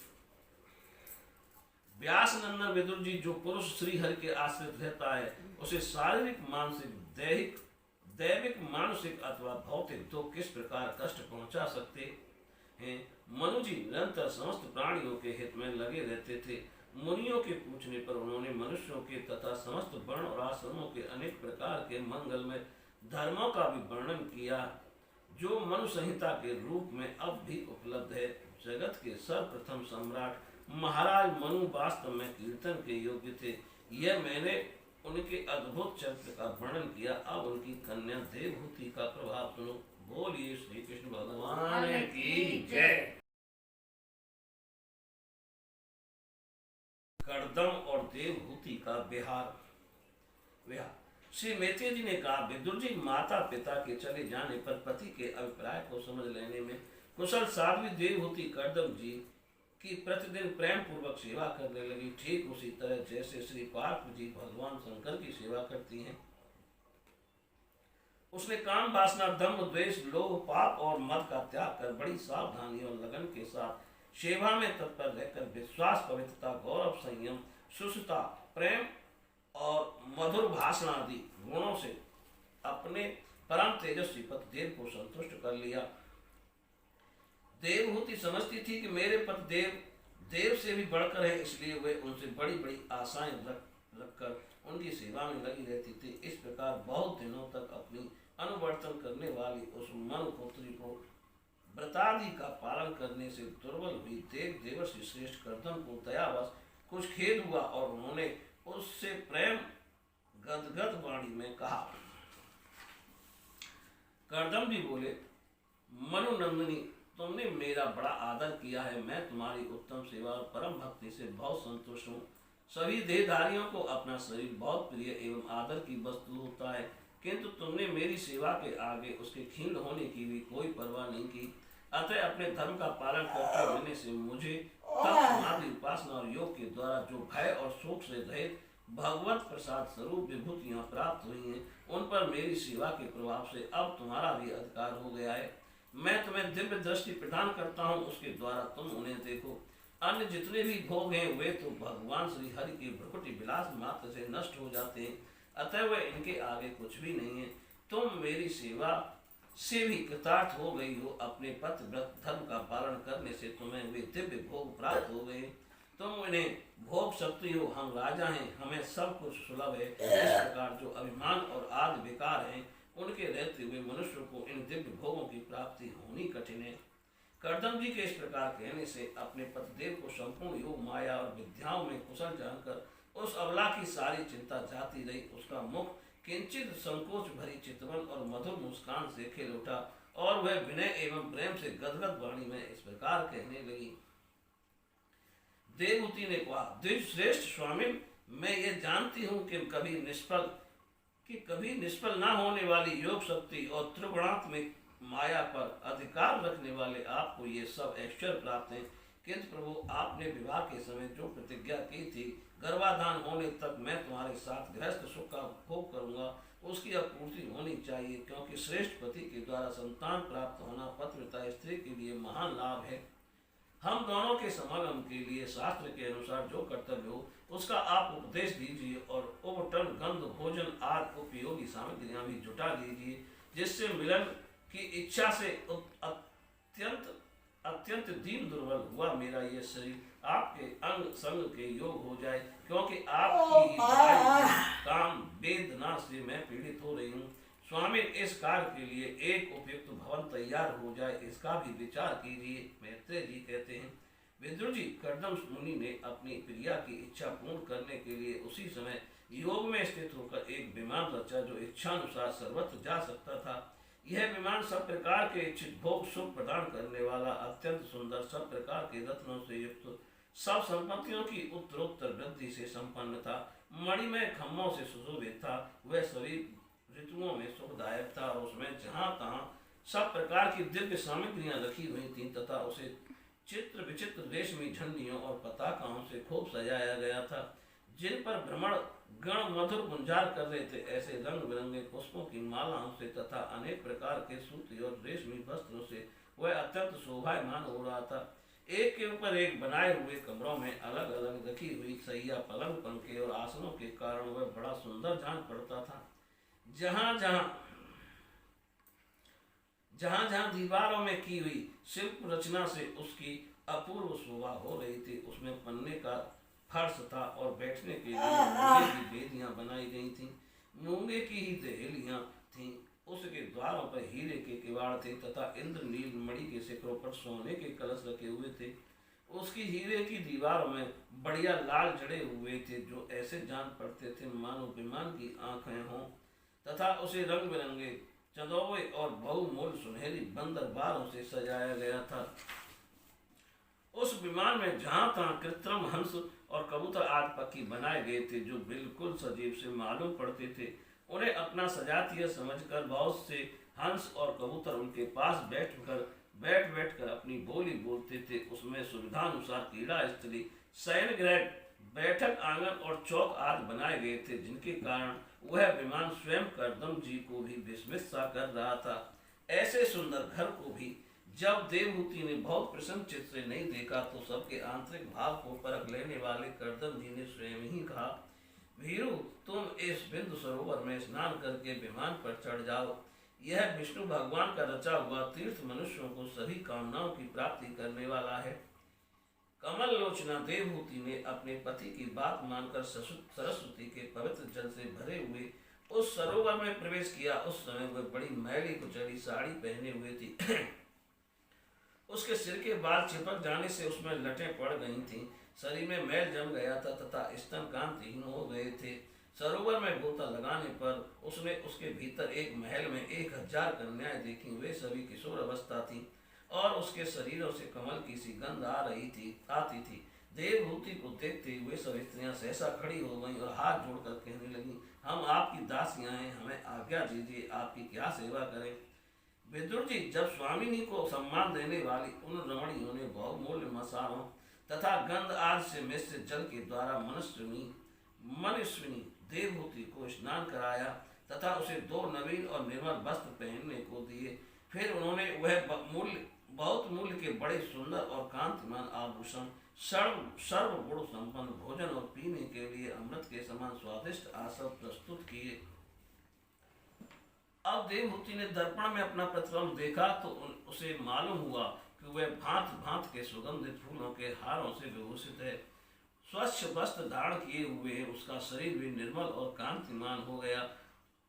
व्यास नंदन विदुर जी, जो पुरुष श्री हरि के आश्रित रहता है, उसे शारीरिक, मानसिक, दैविक, मानसिक अथवा भौतिक तो किस प्रकार कष्ट पहुंचा सकते हैं। मनु जी निरंतर समस्त प्राणियों के हित में लगे रहते थे। मुनियों के पूछने पर उन्होंने मनुष्यों के तथा समस्त वर्ण और आश्रमों के अनेक प्रकार के मंगलमय धर्मों का भी वर्णन किया, जो मनु संहिता के रूप में अब भी उपलब्ध है। जगत के सर्वप्रथम सम्राट महाराज मनु वास्तव में कीर्तन के योग्य थे। यह मैंने उनके अद्भुत चरित्र का वर्णन किया। अब उनकी कन्या देवहूति का प्रभाव सुनो। बोलिए श्री कृष्ण भगवान की जय। कर्दम और देवहूति का विहार। श्री मैत्रेय जी ने कहा, विदुर जी, माता पिता के चले जाने पर पति के अभिप्राय को समझ लेने में कुशल साध्वी देवहूति कर्दम जी की प्रतिदिन प्रेम पूर्वक सेवा करने लगी, ठीक उसी तरह जैसे श्री पार्वती जी भगवान शंकर की सेवा करती हैं। उसने काम, वासना, दम्भ, द्वेष, लोभ, पाप और मद का त्याग कर बड़ी सावधानी और लगन के साथ सेवा में तत्पर रहकर विश्वास, पवित्रता, गौरव, संयम, सुष्ठुता, प्रेम और मधुर भाषण आदि गुणों से अपने परम तेजस्वी पतिदेव को संतुष्ट कर लिया। देवहूति समझती थी कि मेरे पतिदेव देव से भी बढ़कर है, इसलिए वे उनसे बड़ी बड़ी आशाएं रखकर उनकी सेवा में लगी रहती थी। इस प्रकार बहुत दिनों तक अपनी अनुवर्तन करने वाली उस मनु पुत्री को व्रतादि का पालन करने से दुर्बल हुई देवर्षि श्रेष्ठ कर्दम को दयावश कुछ खेद हुआ और उन्होंने उससे प्रेम गदगद वाणी में कहा। कर्दम जी बोले, मनु नंदिनी, तुमने मेरा बड़ा आदर किया है। मैं तुम्हारी उत्तम सेवा और परम भक्ति से बहुत संतुष्ट हूँ। सभी देहधारियों को अपना शरीर बहुत प्रिय एवं आदर की वस्तु होता है, किंतु तुमने मेरी सेवा के आगे उसके क्षीण होने की भी कोई परवाह नहीं की। अतः अपने धर्म का पालन करते रहने से मुझे तप समाधि उपासना और योग के द्वारा जो भय और शोक से रहित भगवत प्रसाद स्वरूप विभूतियां प्राप्त हुई हैं, उन पर मेरी सेवा के प्रभाव से अब तुम्हारा भी अधिकार हो गया है। मैं तुम्हें दिव्य दृष्टि प्रदान करता हूँ, उसके द्वारा तुम उन्हें देखो। अन्य जितने भी भोग हैं वे तो भगवान श्री हरि के भ्रकुटी विलास मात्र से नष्ट हो जाते हैं, अतः वे इनके आगे कुछ भी नहीं है। तुम मेरी सेवा से भी कृतार्थ हो गई हो। अपने पति व्रत धर्म का पालन करने से तुम्हें वे दिव्य भोग प्राप्त हो गए। तुम उन्हें भोग सकती हो। हम राजा हैं, हमें सब कुछ सुलभ है। इस प्रकार जो अभिमान और आदि विकार हैं, उनके रहते हुए मनुष्य को इन दिव्य भोगों की प्राप्ति होनी कठिन है। कर्दम जी के इस प्रकार कहने से अपने पतिदेव को संपूर्ण योग माया और विद्याओं में कुशल जानकर उस अबला की सारी चिंता जाती रही। उसका मुख किंचित संकोच भरी चितवन और मधुर मुस्कान से खिल उठा और वह विनय एवं प्रेम से गदगद वाणी में इस प्रकार कहने लगी। देवहूति ने कहा, द्विज श्रेष्ठ स्वामी, मैं ये जानती हूँ कि कभी निष्फल ना होने वाली योग शक्ति और त्रिगुणात्मक माया पर अधिकार रखने वाले आपको ये सब ऐश्वर्य प्राप्त है, किंतु प्रभु आपने विवाह के समय जो प्रतिज्ञा की थी, गर्भाधान होने तक मैं तुम्हारे साथ गृहस्थ सुख का भोग करूंगा, उसकी अब पूर्ति होनी चाहिए, क्योंकि श्रेष्ठ पति के द्वारा संतान प्राप्त होना पतिव्रता स्त्री के लिए महान लाभ है। हम दोनों के समागम के लिए शास्त्र के अनुसार जो कर्तव्य हो उसका आप उपदेश दीजिए और उपटन गंध भोजन आदि उपयोगी सामग्रियां भी जुटा लीजिए, जिससे मिलन की इच्छा से अत्यंत अत्यंत दीन दुर्बल हुआ मेरा ये शरीर आपके अंग संग के योग हो जाए, क्योंकि आपकी काम वेदना से मैं पीड़ित हो रही हूँ। स्वामी, इस कार्य के लिए एक उपयुक्त भवन तैयार हो जाए, इसका भी विचार कीजिए। मैत्रेय जी कहते हैं, विदुर जी, कर्दम मुनि ने अपनी प्रिया की इच्छा पूर्ण करने के लिए उसी समय योग में स्थित होकर एक विमान रचा जो इच्छानुसार सर्वत्र जा सकता था। यह विमान सब प्रकार के इच्छित भोग सुख प्रदान करने वाला, अत्यंत सुंदर, सब प्रकार के रत्नों से युक्त, सब संपत्तियों की उत्तरोत्तर वृद्धि से संपन्न था, मणिमय खम्भों से सुशोभित था। वह सभी ऋतुओं में सुखदायक था और उसमें जहाँ तहाँ सब प्रकार की दिव्य सामग्रियां रखी हुई थीं तथा उसे चित्र विचित्र रेशमी झंडियों और पताकाओं से खूब सजाया गया था, जिन पर भ्रमण गण मधुर गुंजार कर रहे थे। ऐसे रंग बिरंगे पुष्पों की मालाओं से तथा अनेक प्रकार के सूती और रेशमी वस्त्रों से वह अत्यंत शोभायमान हो रहा था। एक के ऊपर एक बनाए हुए कमरों में अलग अलग रखी हुई सैया, पलंग, पंखे और आसनों के कारण वह बड़ा सुंदर जान पड़ता था। जहाँ जहाँ दीवारों में की हुई शिल्प रचना से उसकी अपूर्व शोभा हो रही थी, उसमें पन्ने का फर्श था और बैठने के लिए मूंगे की बेदियां बनाई गई थीं। मूंगे की ही दहेलियां थीं। उसके द्वारों पर हीरे के किवाड़ थे तथा इंद्रनील मणि के शिखरों पर सोने के कलश रखे हुए थे। उसकी हीरे की दीवारों में बढ़िया लाल जड़े हुए थे, जो ऐसे जान पड़ते थे मानो विमान की आंखें हों, तथा उसे रंग बिरंगे चंदोवे और बहुमूल्य सुनहरी बंदर बारों से सजाया गया था। उस विमान में जहाँ तहाँ कृत्रिम हंस और कबूतर आदि पक्षी बनाए गए थे, जो बिल्कुल सजीव से मालूम पड़ते थे। उन्हें अपना सजातीय समझकर बहुत से हंस और कबूतर उनके पास बैठ कर अपनी बोली बोलते थे। उसमें सुविधानुसार क्रीड़ा स्थली, शयन गृह, बैठक आंगन और चौक आदि बनाए गए थे, जिनके कारण वह विमान स्वयं कर्दम जी को भी विस्मित सा कर रहा था। ऐसे सुंदर घर को भी जब देवहूति ने बहुत प्रसन्न चित्त से नहीं देखा, तो सबके आंतरिक भाव को परख लेने वाले कर्दम जी ने स्वयं ही कहा, भीरू, तुम इस बिंदु सरोवर में स्नान करके विमान पर चढ़ जाओ। यह विष्णु भगवान का रचा हुआ तीर्थ मनुष्यों को सभी कामनाओं की प्राप्ति करने वाला है। कमल लोचना देवहूति ने अपने पति की बात मानकर सरस्वती के पवित्र जल से भरे हुए उस सरोवर में प्रवेश किया। उस समय वह बड़ी मैली कुचली साड़ी पहने हुए थी। उसके सिर के बाल चिपक जाने से उसमें लटें पड़ गई थीं। शरीर में मैल जम गया था तथा स्तन कांतिहीन हो गए थे। सरोवर में गोता लगाने पर उसने उसके भीतर एक महल में 1000 कन्याएं देखी। वे सभी किशोर अवस्था थीं और उसके शरीरों से कमल की सी गंध आती थी। देवहूति को देखते हुए सब स्त्रियां सहसा खड़ी हो गईं और हाथ जोड़कर कहने लगी, हम आपकी दासियां हैं, हमें आज्ञा दीजिए, आपकी क्या सेवा करें। विदुर जी, जब स्वामिनी को सम्मान देने वाली उन रमणियों ने बहुमूल्य मसालों तथा गंध आदि से मिश्रित जल के द्वारा मनस्विनी देवहूति को स्नान कराया तथा उसे 2 नवीन और निर्मल वस्त्र पहनने को दिए, फिर उन्होंने वह बहुत मूल्य के बड़े सुंदर और कांतिमान आभूषण, सर्व गुण संपन्न भोजन और पीने के लिए अमृत के समान स्वादिष्ट आसन प्रस्तुत किए। अब देवहूति ने दर्पण में अपना प्रतिबिंब देखा तो उसे मालूम हुआ कि वह भांत भांत के सुगंधित फूलों के हारों से विभूषित है। स्वच्छ वस्त्र धारण किए हुए उसका शरीर भी निर्मल और कांतिमान हो गया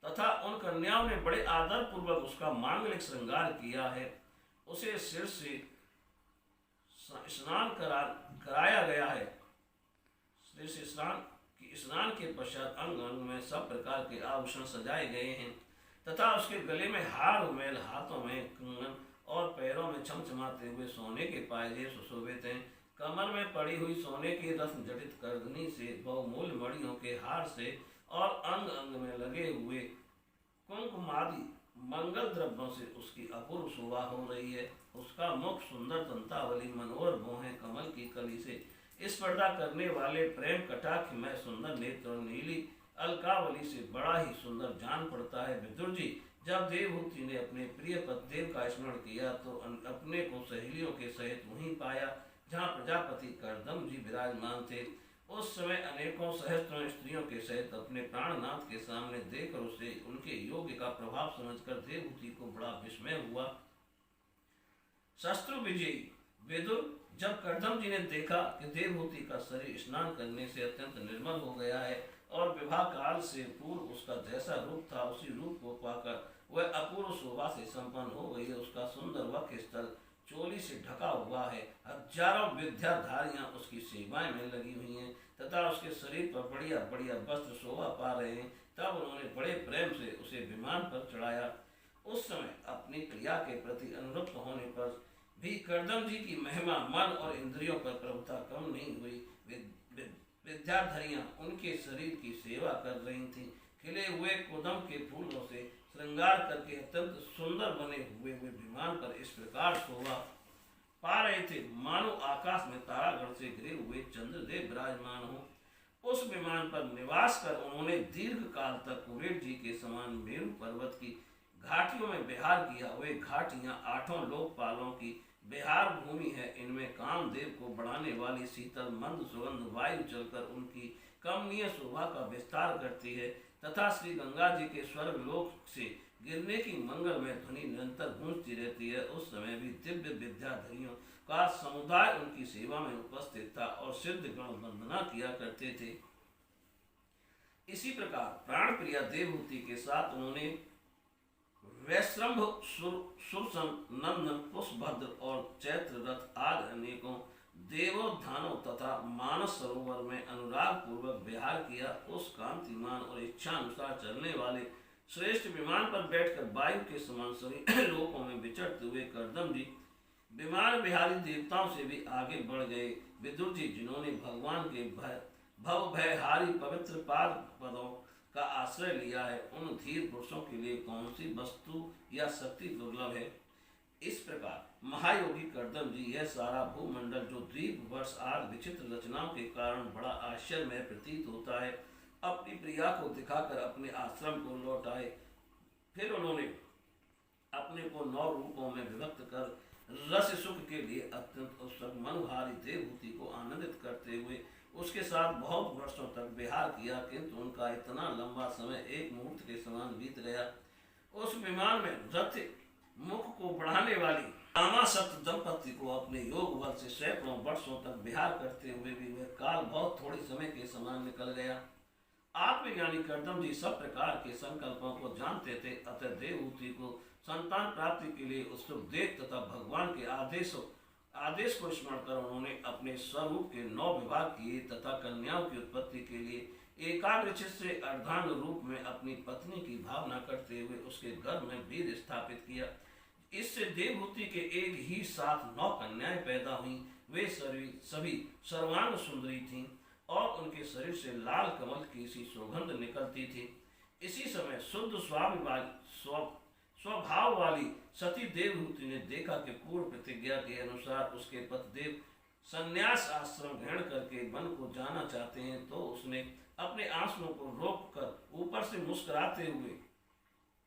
तथा उन कन्याओं ने बड़े आदर पूर्वक उसका मांगलिक श्रृंगार किया है। उसे सिर से स्नान कराया गया है। सिर से स्नान के पश्चात अंग अंग में सब प्रकार के आभूषण सजाए गए हैं तथा उसके गले में हार उमेल, हाथों में कंगन और पैरों में चमचमाते हुए सोने के पायजे सुशोभित हैं। कमर में पड़ी हुई सोने की रत्न जटित करदनी से, बहुमूल्य मणियों के हार से और अंग अंग में लगे हुए कुंकुमादि मंगल द्रव्यों से उसकी अपूर्व शोभा हो रही है। उसका मुख सुंदर दंतावली मनोहर भौहें कमल की कली से स्पर्धा करने वाले प्रेम कटाक्ष में सुंदर नेत्र और नीली अलकावली से बड़ा ही सुंदर जान पड़ता है। विदुर जी, जब देवहूति ने अपने प्रिय पतिदेव का स्मरण किया तो अपने को सहेलियों के सहित वहीं पाया जहाँ प्रजापति कर्दम जी विराजमान थे। उस समय अनेकों सहस्त्रों स्त्रियों के सहित अपने प्राणनाथ के सामने देखकर उसे उनके योग्य का प्रभाव समझकर देवहूति को बड़ा विस्मय हुआ। शस्त्रु विजयी विदुर, जब कर्दम जी ने देखा कि देवहूति का शरीर स्नान करने से अत्यंत निर्मल हो गया है और विवाह काल से पूर्व उसका जैसा रूप था उसी रूप को पाकर वह अपूर्व शोभा से संपन्न हो गई है। उसका सुंदर वक्ष स्थल चोली से ढका हुआ है। हजारों विद्याधारियां उसकी सेवाएं में लगी हुई हैं तथा उसके शरीर पर बढ़िया बढ़िया वस्त्र शोभा पा रहे हैं। तब उन्होंने बड़े प्रेम से उसे विमान पर चढ़ाया। उस समय अपनी प्रिया के प्रति अनुरक्त होने पर भी कर्दम जी की महिमा मन और इंद्रियों पर प्रभुता कम नहीं हुई। विद्याधरियां उनके शरीर की सेवा कर रही थीं। खिले हुए कुदम के फूलों से श्रृंगार करके अत्यंत सुंदर बने हुए वे विमान पर इस प्रकार शोभा पा रहे थे मानो आकाश में तारागण से घिरे हुए चंद्रदेव विराजमान हो। उस विमान पर निवास कर उन्होंने दीर्घ काल तक कुबेर जी के समान मेरु पर्वत की घाटियों में विहार किया। वे घाटियां 8 लोकपालों की बिहार भूमि है। इनमें कामदेव को बढ़ाने वाली शीतल मंद सुगंध वायु चलकर उनकी कमनीय शोभा का विस्तार करती है तथा श्री गंगा जी के स्वर्ग लोक से गिरने की मंगलमय ध्वनि निरंतर गूंजती रहती है। उस समय भी दिव्य विद्याधरियों का समुदाय उनकी सेवा में उपस्थित था और सिद्ध गण वंदना किया करते थे। इसी प्रकार प्राण प्रिया देवहूति के साथ उन्होंने वैश्रम्भ, सुरसन, नंदन, पुष्पभद्र और चैत्र रथ आदि अनेकों देवोत्थानों तथा मानस सरोवर में अनुराग पूर्वक विहार किया। उस कांतिमान और इच्छानुसार चलने वाले श्रेष्ठ विमान पर बैठकर वायु के समान सभी लोकों में विचरते हुए कर्दम जी विमान विहारी देवताओं से भी आगे बढ़ गए। विदुर जी, जिन्होंने भगवान के भव भयहारी पवित्र पाद पदों का आश्रय लिया है, उन धीर पुरुषों के लिए कौन सी वस्तु या शक्ति दुर्लभ है। इस प्रकार महायोगी कर्दम जी यह सारा भूमंडल जो द्वीप वर्ष आदि विचित्र रचनाओं के कारण बड़ा आश्चर्यमय प्रतीत होता है, अपनी प्रिया को दिखाकर अपने आश्रम को लौट आए। फिर उन्होंने अपने को 9 रूपों में विभक्त कर रस सुख के लिए अत्यंत उत्सुक मनोहारी देवहूति को आनंदित करते हुए उसके साथ बहुत वर्षों तक विहार किया, किंतु उनका इतना लंबा समय एक मुहूर्त के समान बीत गया। उस विमान में रथ मुख को बढ़ाने वाली कामासक्त दंपति को अपने योग बल से सैकड़ों वर्षों तक विहार करते हुए भी वह काल बहुत थोड़े समय के समान निकल गया। आत्मज्ञानी कर्दम जी सब प्रकार के संकल्पों को जानते थे, अतः देवहूति को संतान प्राप्ति के लिए उत्सुक देख तथा भगवान के आदेश को स्मरण कर उन्होंने अपने स्वरूप के 9 विभाग किए तथा कन्याओं की उत्पत्ति के लिए एकाग्रचित से अर्धांग रूप में अपनी पत्नी की भावना करते हुए उसके गर्भ में वीर स्थापित किया। इससे देवहूति के एक ही साथ 9 कन्याएं पैदा हुईं। वे सभी सर्वांग सुंदरी थीं और उनके शरीर से लाल कमल की सी सुगंध निकलती थी। इसी समय शुद्ध स्वभाव वाली सती देवहूति ने देखा कि पूर्व प्रतिज्ञा के अनुसार उसके पतिदेव संन्यास आश्रम ग्रहण करके वन को जाना चाहते हैं, तो उसने अपने आंसुओं को रोककर ऊपर से मुस्कुराते हुए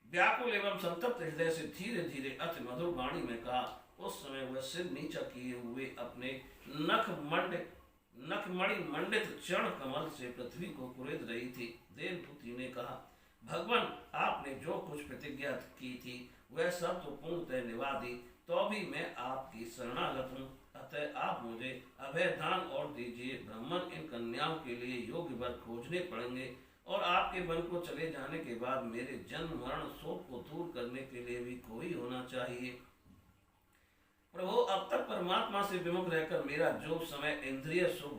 व्याकुल एवं संतप्त हृदय से धीरे धीरे अति मधुर वाणी में कहा। उस समय वह सिर नीचा किए हुए अपने नखमणि मंडित चरण कमल से पृथ्वी को कुरेद रही थी। देवहूति ने कहा, भगवान, आपने जो कुछ प्रतिज्ञा की थी वह सब तो पूर्णतः निभा दी, तो भी मैं आपकी शरणागत हूँ। अतः आप मुझे अभय दान और दीजिए। ब्राह्मण इन कन्याओं के लिए योग्य वर खोजने पड़ेंगे और आपके वन को चले जाने के बाद मेरे जन्म मरण शोक को दूर करने के लिए भी कोई होना चाहिए। प्रभु, अब तक परमात्मा से विमुख रहकर मेरा जो समय इंद्रिय सुख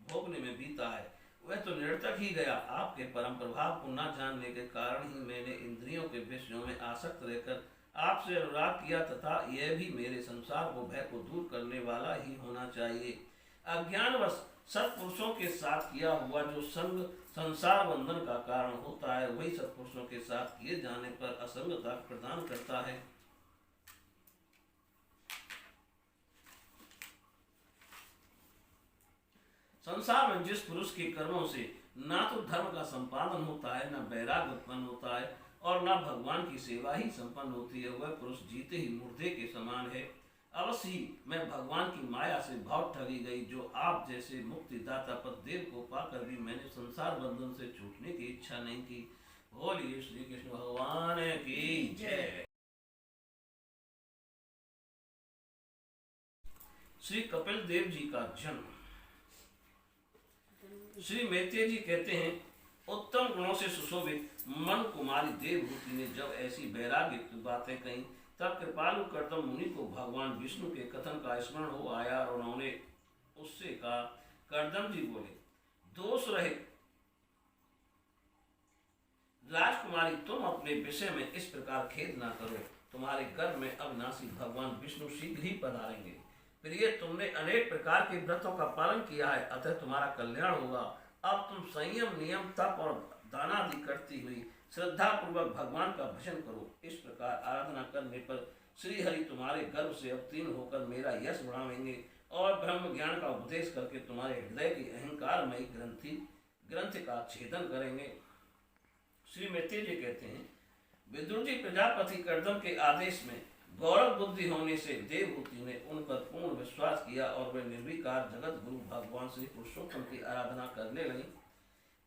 भोगने में बीता है वह तो निरर्थक ही गया। आपके परम प्रभाव को न जानने के कारण ही मैंने इंद्रियों के विषयों में आसक्त रहकर आपसे अनुराग किया, तथा यह भी मेरे संसार को भय को दूर करने वाला ही होना चाहिए। अज्ञानवश सत्पुरुषों के साथ किया हुआ जो संग संसार बंधन का कारण होता है, वही सत्पुरुषों के साथ किए जाने पर असंगता प्रदान करता है। संसार में जिस पुरुष के कर्मों से ना तो धर्म का संपादन होता है, न वैराग्य उत्पन्न होता है और न भगवान की सेवा ही संपन्न होती है, वह पुरुष जीते ही मुर्दे के समान है। अवश्य ही मैं भगवान की माया से बहुत ठगी गई, जो आप जैसे मुक्तिदाता पतिदेव को पाकर भी मैंने संसार बंधन से छूटने की इच्छा नहीं की। बोलिए श्री कृष्ण भगवान की जय। श्री कपिल देव जी का जन्म। श्री मैत्रेय जी कहते हैं, उत्तम गुणों से सुशोभित मन कुमारी देवहूति ने जब ऐसी वैराग्य की बातें कही, तब कृपालु कर्दम मुनि को भगवान विष्णु के कथन का स्मरण हो आया और उन्होंने उससे कहा, कर्दम जी बोले, दोष रहित राजकुमारी, तुम अपने विषय में इस प्रकार खेद ना करो। तुम्हारे गर्भ में अविनाशी भगवान विष्णु शीघ्र ही पधारेंगे। प्रिय, तुमने अनेक प्रकार के व्रतों का पालन किया है, अतः तुम्हारा कल्याण होगा। अब तुम संयम, नियम, तप और दान आदि करती हुई श्रद्धा पूर्वक भगवान का भजन करो। इस प्रकार आराधना करने पर श्री हरि तुम्हारे गर्भ से अवतीर्ण होकर मेरा यश बढ़ावेंगे और ब्रह्म ज्ञान का उपदेश करके तुम्हारे हृदय की अहंकारमयी ग्रंथि का छेदन करेंगे। श्री मैत्रेय जी कहते हैं, विदुर जी प्रजापति कर्दम के आदेश में गौरव बुद्धि होने से देवहूति ने उन पर पूर्ण विश्वास किया और वे निर्विकार जगत गुरु भगवान श्री पुरुषोत्तम की आराधना करने लगी।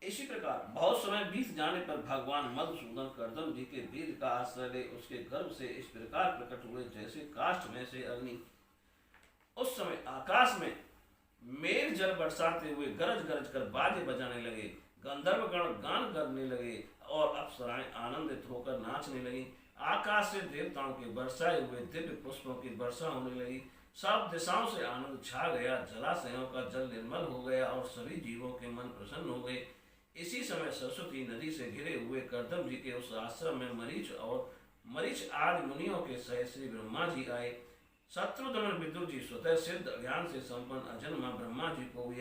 इसी प्रकार बहुत समय बीत जाने पर भगवान मधुसूदन कर्दम जी के वीर का आश्रय ले उसके गर्भ से इस प्रकार प्रकट हुए जैसे काष्ठ में से अग्नि। उस समय आकाश में मेघ जल बरसाते हुए गरज गरज कर बाजे बजाने लगे, गंधर्वगण गान करने लगे और अप्सराएं आनंदित होकर नाचने लगी। आकाश से देवताओं के बरसाए हुए दिव्य पुष्पों की वर्षा होने लगी। सब दिशाओं से आनंद छा गया, जलाशयों का जल निर्मल हो गया और सभी जीवों के मन प्रसन्न हो गए। इसी समय सरस्वती नदी से घिरे हुए कर्दम जी के उस आश्रम में मरीच आदि मुनियों के सहित श्री ब्रह्मा जी आए। शत्रुघ्न विदुर जी स्वतः सिद्ध ज्ञान से संपन्न अजन्मा ब्रह्मा जी को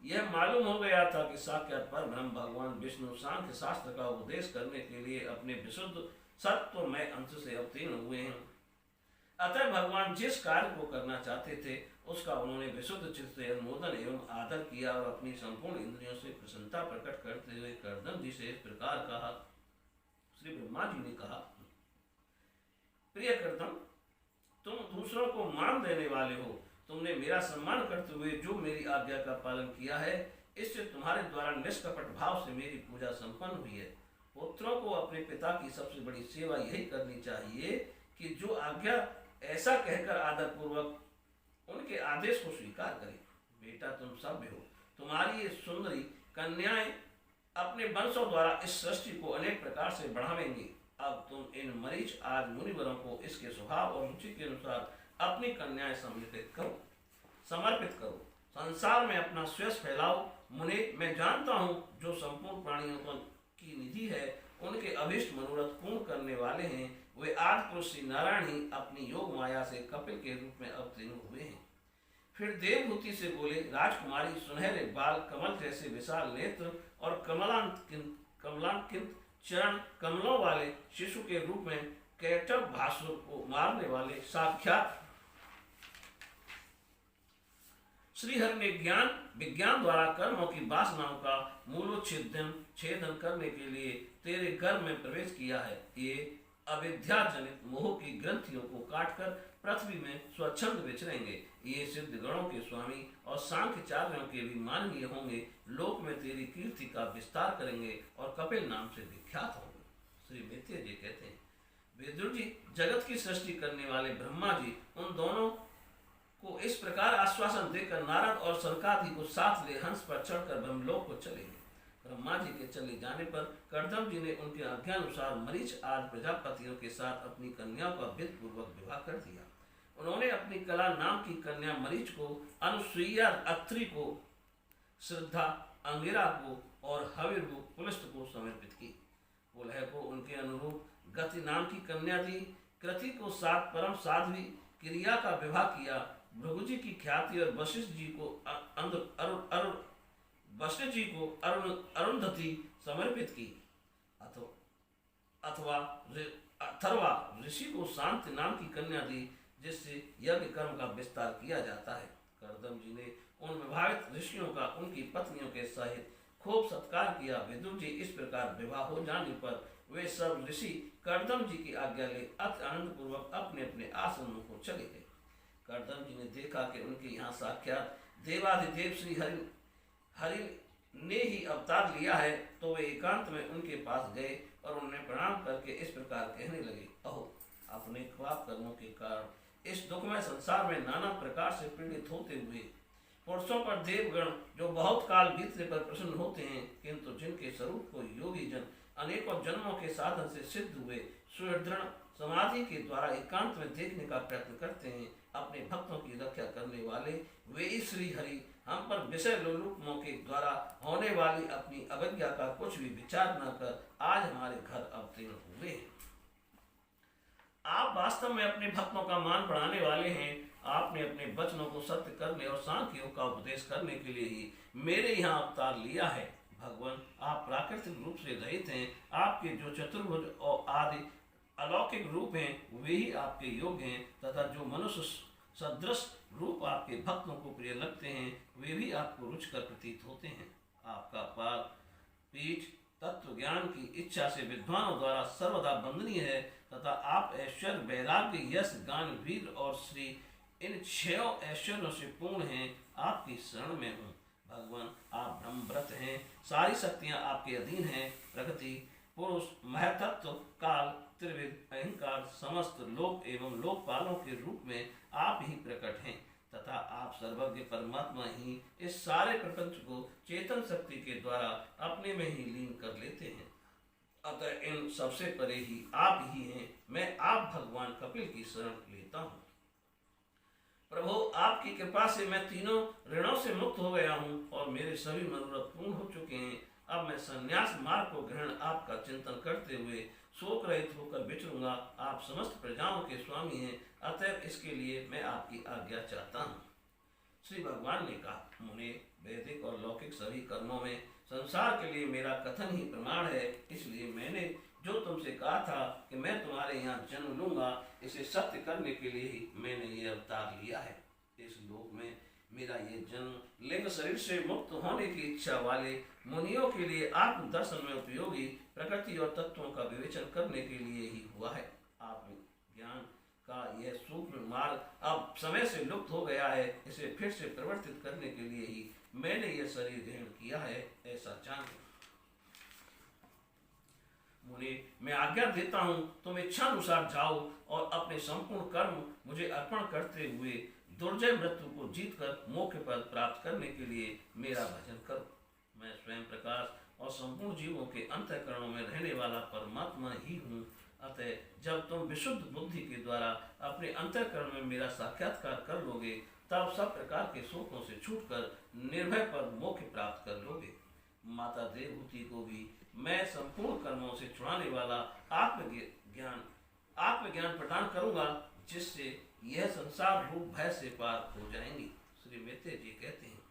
यह मालूम हो गया था कि साक्षात पर ब्रह्म भगवान विष्णु सांख्य शास्त्र का उपदेश करने के लिए अपने विशुद्ध सत्व में अंश से अवतीर्ण हुए हैं। अतः भगवान जिस कार्य को करना चाहते थे उसका उन्होंने विशुद्ध चित्त से अनुमोदन एवं आदर किया और अपनी संपूर्ण इंद्रियों से प्रसन्नता प्रकट करते हुए कर्दम जी से इस प्रकार कहा। श्री ब्रह्मा जी ने कहा, प्रिय कर्दम, तुम दूसरों को मान देने वाले हो। तुमने मेरा सम्मान करते हुए जो मेरी आज्ञा का पालन किया है, इससे तुम्हारे द्वारा निष्कपट भाव से मेरी पूजा संपन्न हुई है। पुत्रों को अपने पिता की सबसे बड़ी सेवा यही करनी चाहिए कि जो आज्ञा ऐसा कहकर आदर पूर्वक उनके आदेश को स्वीकार करें। बेटा, तुम सभ्य हो, तुम्हारी ये सुंदरी कन्याएं अपने वंशों द्वारा इस सृष्टि को अनेक प्रकार से बढ़ावेंगी। अब तुम इन मरीच आज मुनिवरों को इसके स्वभाव और रुचि के अनुसार अपनी कन्याएं समर्पित करो। संसार में अपना श्रेष्ठ फैलाओ। मुने, मैं जानता हूँ जो संपूर्ण प्राणियों की निधि है उनके अभिष्ट मनोरथ पूर्ण करने वाले हैं। वे आदि पुरुष श्री नारायण ही अपनी योग माया से कपिल के रूप में अवतीर्ण हुए हैं। फिर देवभूति से बोले, राजकुमारी, सुनहरे बाल, कमल जैसे विशाल नेत्र और कमलांकित चरण कमलों वाले शिशु के रूप में कैटव भासुर को मारने वाले साक्षात श्रीहरि ने ज्ञान विज्ञान द्वारा कर्मों की वासनाओं का छेदन करने के लिए तेरे गर्भ में प्रवेश किया है। ये अविद्या जनित मोह की ग्रंथियों को काटकर पृथ्वी में स्वच्छंद विचरेंगे। ये सिद्ध गणों के स्वामी और सांख्यचार्यों के भी माननीय होंगे। लोक में तेरी कीर्ति का विस्तार करेंगे और कपिल नाम से विख्यात होंगे। श्री मित्य जी कहते हैं, विदुर जी, जगत की सृष्टि करने वाले ब्रह्मा जी उन दोनों को इस प्रकार आश्वासन देकर नारद और सनकादि को साथ ले हंस पर चढ़कर ब्रह्मलोक को चले गए। ब्रह्मा जी के चले जाने पर कर्दम जी ने उनके आज्ञानुसार मरीच आदि प्रजापतियों के साथ अपनी कन्याओं का विधि पूर्वक विवाह कर दिया। उन्होंने अपनी कला नाम की कन्या मरीच को, अनुसुईया अत्रि को, श्रद्धा अंगिरा को और हविर्भु पुलस्त को समर्पित की। पुलह को उनके अनुरूप गति नाम की कन्या दी। कृति को सात परम साध्वी क्रिया का विवाह किया। भृगु जी की ख्याति और वशिष्ठ जी को अरुंधति समर्पित की। अथर्वा ऋषि को शांति नाम की कन्या दी, जिससे यज्ञ कर्म का विस्तार किया जाता है। कर्दम जी ने उन विवाहित ऋषियों का उनकी पत्नियों के सहित खूब सत्कार किया। विदुर जी इस प्रकार विवाह हो जाने पर वे सब ऋषि कर्दम जी की आज्ञा ले अति आनंद पूर्वक अपने अपने आश्रमों को चले गए। कर्दम जी ने देखा कि उनके यहाँ साक्षात देवाधिदेव श्री हरि ने ही अवतार लिया है, तो वे एकांत में उनके पास गए और उन्हें प्रणाम करके इस प्रकार कहने लगे, अहो, अपने पाप कर्मों के कारण इस दुखमय संसार में नाना प्रकार से पीड़ित होते हुए पुरुषों पर देवगण जो बहुत काल बीतने पर प्रसन्न होते हैं, किंतु जिनके स्वरूप को योगी जन अनेकों जन्मों के साधन से सिद्ध हुए सुदृढ़ समाधि के द्वारा एकांत में देखने का प्रयत्न करते हैं, अपने भक्तों की रक्षा करने वाले वे श्री हरि हम पर विषय लोलुपों के द्वारा होने वाली अपनी अवज्ञा का कुछ भी विचार न कर आज हमारे घर अवतीर्ण हुए हैं। आप वास्तव में अपने भक्तों का मान बढ़ाने वाले हैं। आपने अपने वचनों को सत्य करने और सांख्य योग का उपदेश करने के लिए ही मेरे यहाँ अवतार लिया है। भगवान, आप प्राकृतिक रूप से रहित हैं। आपके जो चतुर्भुज और आदि अलौकिक रूप हैं वे ही आपके योग्य हैं, तथा जो मनुष्य सदृश रूप आपके भक्तों को प्रिय लगते हैं वे भी आपको रुचिकर प्रतीत होते हैं। आपका पाद पीठ तत्व ज्ञान की इच्छा से विद्वानों द्वारा सर्वदा वंदनीय है, तथा आप ऐश्वर्य वैराग्य यश गान वीर और श्री इन 6 ऐश्वर्यों से पूर्ण हैं। आपकी शरण में हूँ। भगवान, आप ब्रह्मव्रत हैं। सारी शक्तियाँ आपके अधीन हैं। प्रकृति, पुरुष, महतत्व, काल, त्रिविध, अहंकार, समस्त लोक एवं लोकपालों के रूप में आप ही प्रकट हैं, तथा आप सर्वज्ञ परमात्मा ही इस सारे प्रपंच को चेतन शक्ति के द्वारा अपने में ही लीन कर लेते हैं। अतः इन सबसे परे ही आप ही हैं। मैं आप भगवान कपिल की शरण लेता हूँ। प्रभु, आपकी कृपा से मैं तीनों ऋणों से मुक्त हो गया हूँ और मेरे सभी मनोरथ पूर्ण हो चुके हैं। अब मैं संन्यास मार्ग को ग्रहण आपका चिंतन करते हुए शोक रहित होकर विचरूंगा। आप समस्त प्रजाओं के स्वामी हैं, अतः इसके लिए मैं आपकी आज्ञा चाहता हूँ। श्री भगवान ने कहा, मुने, वैदिक और लौकिक सभी कर्मों में संसार के लिए मेरा कथन ही प्रमाण है। इसलिए मैंने जो तुमसे कहा था कि मैं तुम्हारे यहाँ जन्म लूंगा, इसे सत्य करने के लिए ही मैंने ये अवतार लिया है। इस लोक में मेरा ये जन्म लिंग शरीर से मुक्त होने की इच्छा वाले मुनियों के लिए आत्म दर्शन में उपयोगी प्रकृति और तत्वों का विवेचन करने के लिए ही हुआ है। आत्म ज्ञान का यह सूक्ष्म मार्ग अब समय से लुप्त हो गया है। इसे फिर से प्रवर्तित करने के लिए ही मैंने यह शरीर ग्रहण किया है, ऐसा जान। मुनि, मैं आज्ञा देता हूँ, तुम इच्छानुसार जाओ और अपने संपूर्ण कर्म मुझे अर्पण करते हुए दुर्जय मृत्यु को जीतकर मोक्ष पद प्राप्त करने के लिए मेरा भजन करो। मैं स्वयं प्रकाश और संपूर्ण जीवों के अंतःकरणों में रहने वाला परमात्मा ही हूँ। अतः जब तुम विशुद्ध बुद्धि के द्वारा अपने अंतःकरण में मेरा साक्षात्कार कर लोगे, तब सब प्रकार के शोकों से छूटकर निर्भय पर मोक्ष प्राप्त कर लोगे। माता देवहूति को भी मैं संपूर्ण कर्मों से छुड़ाने वाला आत्मज्ञान प्रदान करूंगा, जिससे यह संसार रूप भय से पार हो जाएंगी। श्री मैत्रेय जी कहते हैं,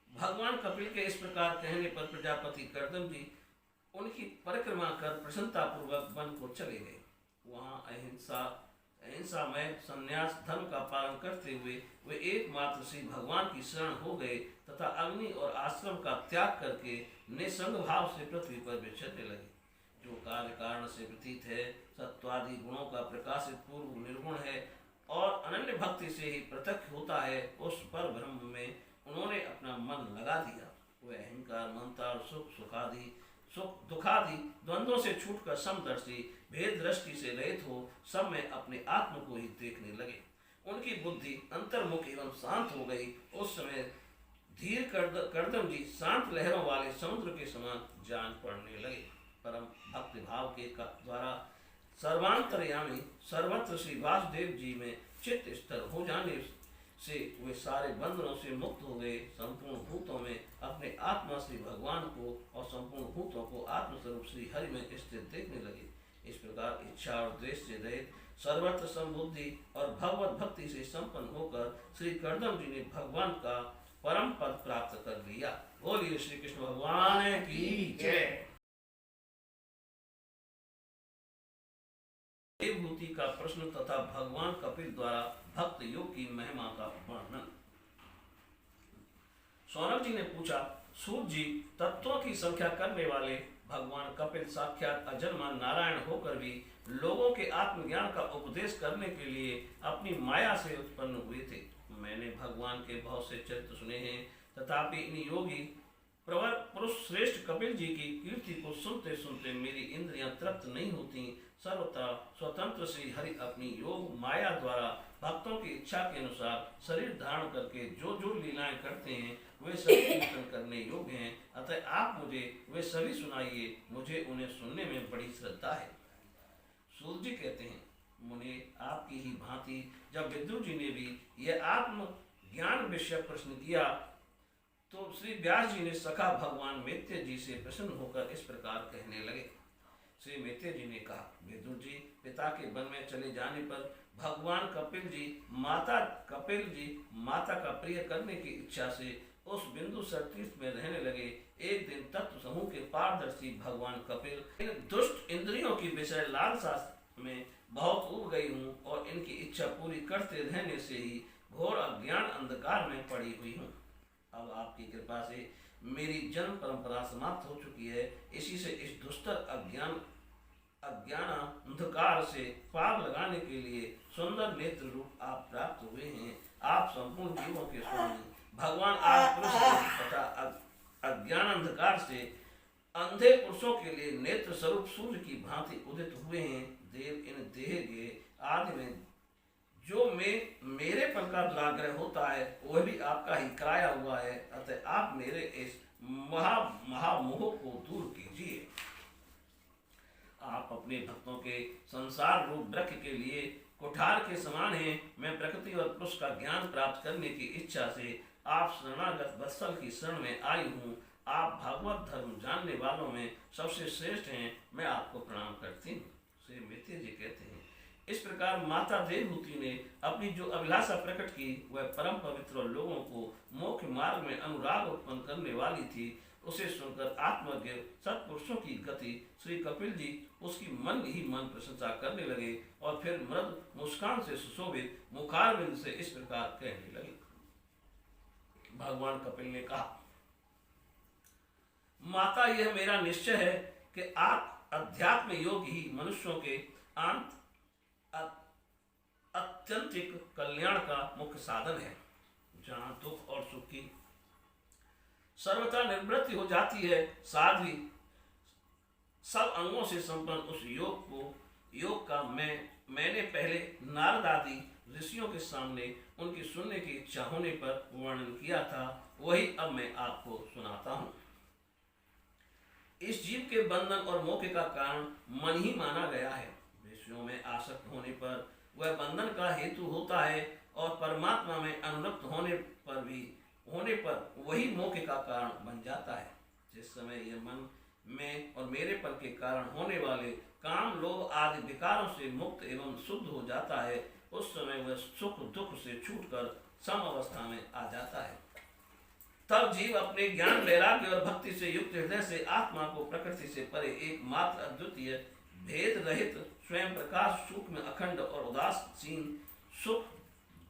भगवान कपिल के इस प्रकार कहने पर प्रजापति कर्दम जी उनकी परिक्रमा कर प्रसन्नता पूर्वक वन को चले गए। वहाँ अहिंसा में संन्यास धर्म का पालन करते हुए वे एकमात्र श्री भगवान की शरण हो गए तथा अग्नि और आश्रम का त्याग करके निसंग भाव से पृथ्वी पर विचरने लगे। जो कार्य कारण से प्रतीत है, सत्वादि गुणों का प्रकाशित पूर्व निर्गुण है और अनन्य भक्ति से ही पृथक होता है, उस पर ब्रह्म में उन्होंने अपना मन लगा दिया। वे अहंकार, ममता और सुख दुखादि द्वंद्वों से छूटकर समदर्शी भेद दृष्टि से रहित हो सब में अपने आत्म को ही देखने लगे। उनकी बुद्धि अंतर्मुख एवं शांत हो गई। उस समय धीर कर्दम जी शांत लहरों वाले समुद्र के समान जान पड़ने लगे। परम भक्ति भाव के द्वारा सर्वांतरयामी सर्वत्र श्री वासुदेव जी में चित्त स्थिर हो जाने से वे सारे बंधनों से मुक्त हो गए। संपूर्ण भूतों में अपने आत्मा श्री भगवान को और संपूर्ण भूतों को आत्मस्वरूप श्री हरि में स्थित देखने लगे। इस प्रकार इच्छा और द्वेष से रहित सर्वत्र समबुद्धि और भगवत भक्ति से संपन्न होकर श्री कर्दम जी ने भगवान का परम पद प्राप्त कर लिया। बोलिए श्री कृष्ण भगवान की जय। देवहूति का प्रश्न तथा भगवान कपिल द्वारा भक्त योग की महिमा का वर्णन। सौनक जी ने पूछा, सूत जी, तत्वों की संख्या करने वाले भगवान कपिल साक्षात अजन्मा नारायण होकर भी लोगों के आत्मज्ञान का उपदेश करने के लिए अपनी माया से उत्पन्न हुए थे। मैंने भगवान के बहुत से चरित्र सुने हैं, तथापि इन योगी प्रवर पुरुष श्रेष्ठ कपिल जी की कीर्ति को सुनते सुनते मेरी इंद्रियां तृप्त नहीं होती। सर्वथा स्वतंत्र श्री हरि अपनी योग माया द्वारा भक्तों की इच्छा के अनुसार शरीर धारण करके जो जो लीलाएं करते हैं वे सभी कीर्तन करने योग्य हैं। अतः आप मुझे वे सभी सुनाइए, मुझे उन्हें सुनने में बड़ी श्रद्धा है। सूत जी कहते हैं, मुने आपकी ही भांति जब विद्युत जी ने भी यह आत्म ज्ञान विषय प्रश्न किया तो श्री व्यास जी ने सखा भगवान मैत्रेय जी से प्रसन्न होकर इस प्रकार कहने लगे। श्री मैत्रेय जी ने कहा, विदुर जी, पिता के वन में चले जाने पर भगवान कपिल जी माता का प्रिय करने की इच्छा से उस बिंदु तीर्थ में रहने लगे। एक दिन तत्व समूह के पारदर्शी भगवान कपिल इन दुष्ट इंद्रियों की विषय लालसा में बहुत उब गई हूँ और इनकी इच्छा पूरी करते रहने से ही घोर अज्ञान अंधकार में पड़ी हुई हूँ। अब आपकी कृपा से मेरी जन्म परंपरा समाप्त हो चुकी है। इसी से इस दुष्टर अज्ञान अंधकार से पार लगाने के लिए सुंदर नेत्र रूप आप प्राप्त हुए हैं। आप संपूर्ण जीवों के स्वामी भगवान आप पुरुष तथा अज्ञान अंधकार से अंधे पुरुषों के लिए नेत्र स्वरूप सूर्य की भांति उदित हुए हैं। देव, इन देह के आदि में जो मेरे पर का दुराग्रह होता है वह भी आपका ही कराया हुआ है। अतः आप मेरे इस महामोह को दूर कीजिए। आप अपने भक्तों के संसार रूप वृक्ष के लिए कुठार के समान हैं। मैं प्रकृति और पुरुष का ज्ञान प्राप्त करने की इच्छा से आप शरणागत वत्सल की शरण में आई हूँ। आप भागवत धर्म जानने वालों में सबसे श्रेष्ठ हैं। मैं आपको प्रणाम करती हूँ। श्री मैत्रेय जी कहते हैं, इस प्रकार माता देवहूति ने अपनी जो अभिलाषा प्रकट की वह परम पवित्र लोगों को मोक्ष मार्ग में अनुराग उत्पन्न करने वाली थी, उसे सुनकर आत्मज्ञ सत्पुरुषों की गति श्री कपिल जी उसकी मन ही मन प्रशंसा करने लगे और फिर मृद मुस्कान से सुशोभित मुखारविंद से इस प्रकार कहने लगे। भगवान कपिल ने कहा, माता, यह मेरा निश्चय है कि आप अध्यात्म योग ही मनुष्यों के अत्यंतिक कल्याण का मुख्य साधन है। जहाँ दुख और सुख की सर्वथा निवृत्ति हो जाती है, साध्वी सब अंगों से संपन्न उस योग का मैंने पहले नारद आदि ऋषियों के सामने उनकी सुनने की इच्छा होने पर वर्णन किया था, वही अब मैं आपको सुनाता हूँ। इस जीव के बंधन और मोक्ष का कारण मन ही माना गया है। विषयों में आसक्त होने पर वह बंधन का हेतु होता है और परमात्मा में अनुरक्त होने पर वही मोक्ष का कारण बन जाता है। जिस समय यह मन में और मेरेपन के कारण होने वाले काम, लोभ आदि विकारों से मुक्त एवं शुद्ध हो जाता है, उस समय वह सुख दुख से छूटकर सम अवस्था में आ जाता है। तब जीव अपने ज्ञान, वैराग्य और भक्ति से युक्त हृदय से आत्मा को प्रकृति से परे एकमात्र अद्वितीय भेद रहित स्वयं प्रकाश, सूक्ष्म, अखंड और उदासीन, सुख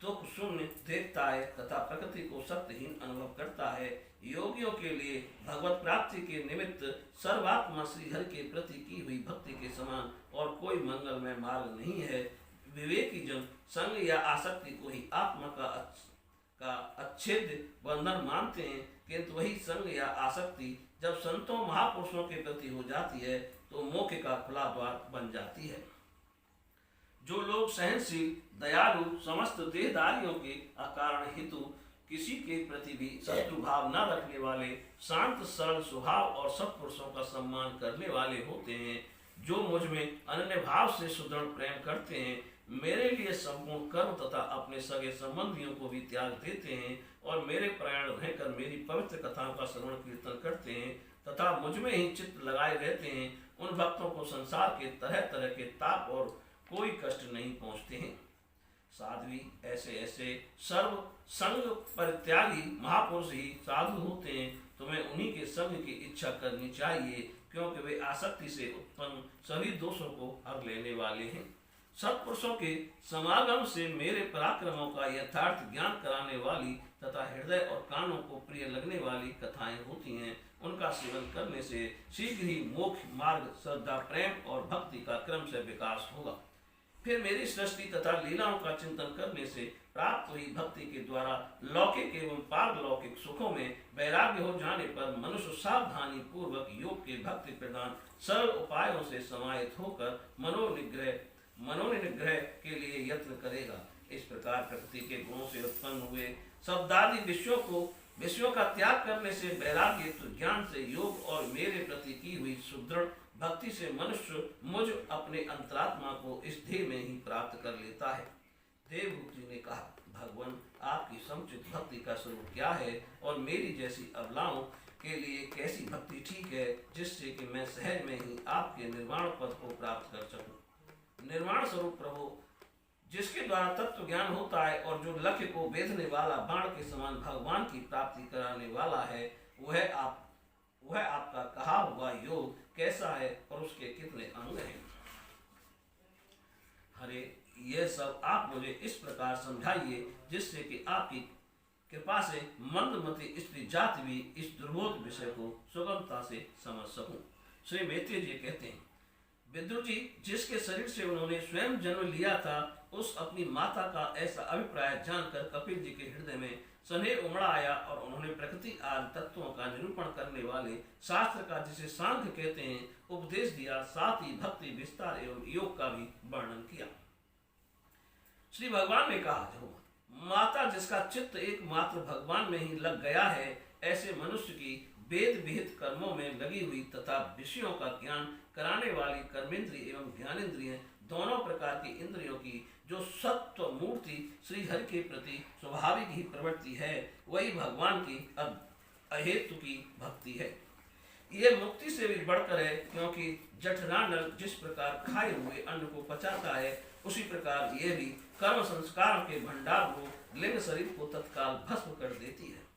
दुख शून्य देखता है तथा प्रकृति को सत्यहीन अनुभव करता है। योगियों के लिए भगवत प्राप्ति के निमित्त सर्वात्मा श्रीहरि के प्रति की हुई भक्ति के समान और कोई मंगलमय मार्ग नहीं है। विवेकी जन संग या आसक्ति को ही आत्मा का अच्छेद्य बंधन मानते हैं, किंतु वही संग या आसक्ति जब संतों महापुरुषों के प्रति हो जाती है तो मोक्ष का खुला द्वार बन जाती है। जो लोग सहनशील, दयालु, समस्त देहधारियों के अकारण हेतु किसी के प्रति भी शत्रु भाव न रखने वाले, शांत सरल स्वभाव और सत्पुरुषों का सम्मान करने वाले होते हैं, जो मुझ में अनन्य भाव से सुदृढ़ प्रेम करते हैं, मेरे लिए संपूर्ण कर्म तथा अपने सगे संबंधियों को भी त्याग देते हैं और मेरे प्राण रहकर मेरी पवित्र कथाओं का श्रवण कीर्तन करते हैं तथा मुझ में ही चित्त लगाए रहते हैं, उन भक्तों को संसार के तरह तरह के ताप और कोई कष्ट नहीं पहुंचते हैं। साध्वी ऐसे ऐसे सर्व संग परित्यागी महापुरुष ही साधु होते हैं। तुम्हें उन्हीं के संग की इच्छा करनी चाहिए, क्योंकि वे आसक्ति से उत्पन्न सभी दोषों को हर लेने वाले हैं। सत्पुरुषों के समागम से मेरे पराक्रमों का यथार्थ ज्ञान कराने वाली तथा हृदय और कानों को प्रिय लगने वाली कथाएं होती हैं। उनका सेवन करने से शीघ्र ही मोक्ष मार्ग, श्रद्धा, प्रेम और भक्ति का क्रम से विकास होगा। फिर मेरी सृष्टि तथा लीलाओं का चिंतन करने से प्राप्त हुई भक्ति के द्वारा लौकिक एवं पारलौकिक सुखों में वैराग्य हो जाने पर मनुष्य सावधानी पूर्वक योग के भक्ति प्रदान सरल उपायों से समाहित होकर मनोनिग्रह के लिए यत्न करेगा। इस प्रकार प्रकृति के गुणों से उत्पन्न हुए शब्दादि विषयों का त्याग करने से वैराग्य ज्ञान से योग और मेरे प्रति की हुई सुदृढ़ भक्ति से मनुष्य मुझ अपने अंतरात्मा को इस देह में ही प्राप्त कर लेता है। देवभूत जी ने कहा, भगवान आपकी समुचित भक्ति का स्वरूप क्या है और मेरी जैसी अबलाओं के लिए कैसी भक्ति ठीक है, जिससे कि मैं सहज में ही आपके निर्वाण पद को प्राप्त कर सकूं। निर्वाण स्वरूप प्रभु, जिसके द्वारा तत्व ज्ञान होता है और जो लक्ष्य को बेधने वाला बाण के समान भगवान की प्राप्ति कराने वाला है, वह आपका कहा हुआ योग कैसा है और उसके कितने अंग हैं। हरे, यह सब आप मुझे इस प्रकार समझाइए जिससे कि आपकी कृपा से मंदमती स्त्री जाति भी इस दुर्बोध विषय को सुगमता से समझ सकूं। श्री मैत्रेय जी कहते हैं, विदुर जी जिसके शरीर से उन्होंने स्वयं जन्म लिया था, उस अपनी माता का ऐसा अभिप्राय जानकर कपिल जी के हृदय में स्नेह उमड़ा आया और उन्होंने प्रकृति आदि तत्वों का निरूपण करने वाले शास्त्र का, जिसे सांख्य कहते हैं, उपदेश दिया। साथ ही भक्ति, विस्तार एवं योग का भी वर्णन किया। श्री भगवान ने कहा, जो माता जिसका चित्त एकमात्र भगवान में ही लग गया है, ऐसे मनुष्य की वेद विहित कर्मों में लगी हुई तथा विषयों का ज्ञान कराने वाली कर्मेंद्रिय एवं ज्ञानेंद्रिय दोनों प्रकार की इंद्रियों की जो सत्व मूर्ति श्री हरि के प्रति स्वाभाविक ही प्रवृत्ति है, वही भगवान की अहेतु की भक्ति है। ये मुक्ति से भी बढ़कर है, क्योंकि जठरानल जिस प्रकार खाए हुए अन्न को पचाता है, उसी प्रकार ये भी कर्म संस्कारों के भंडार को लिंग शरीर को तत्काल भस्म कर देती है।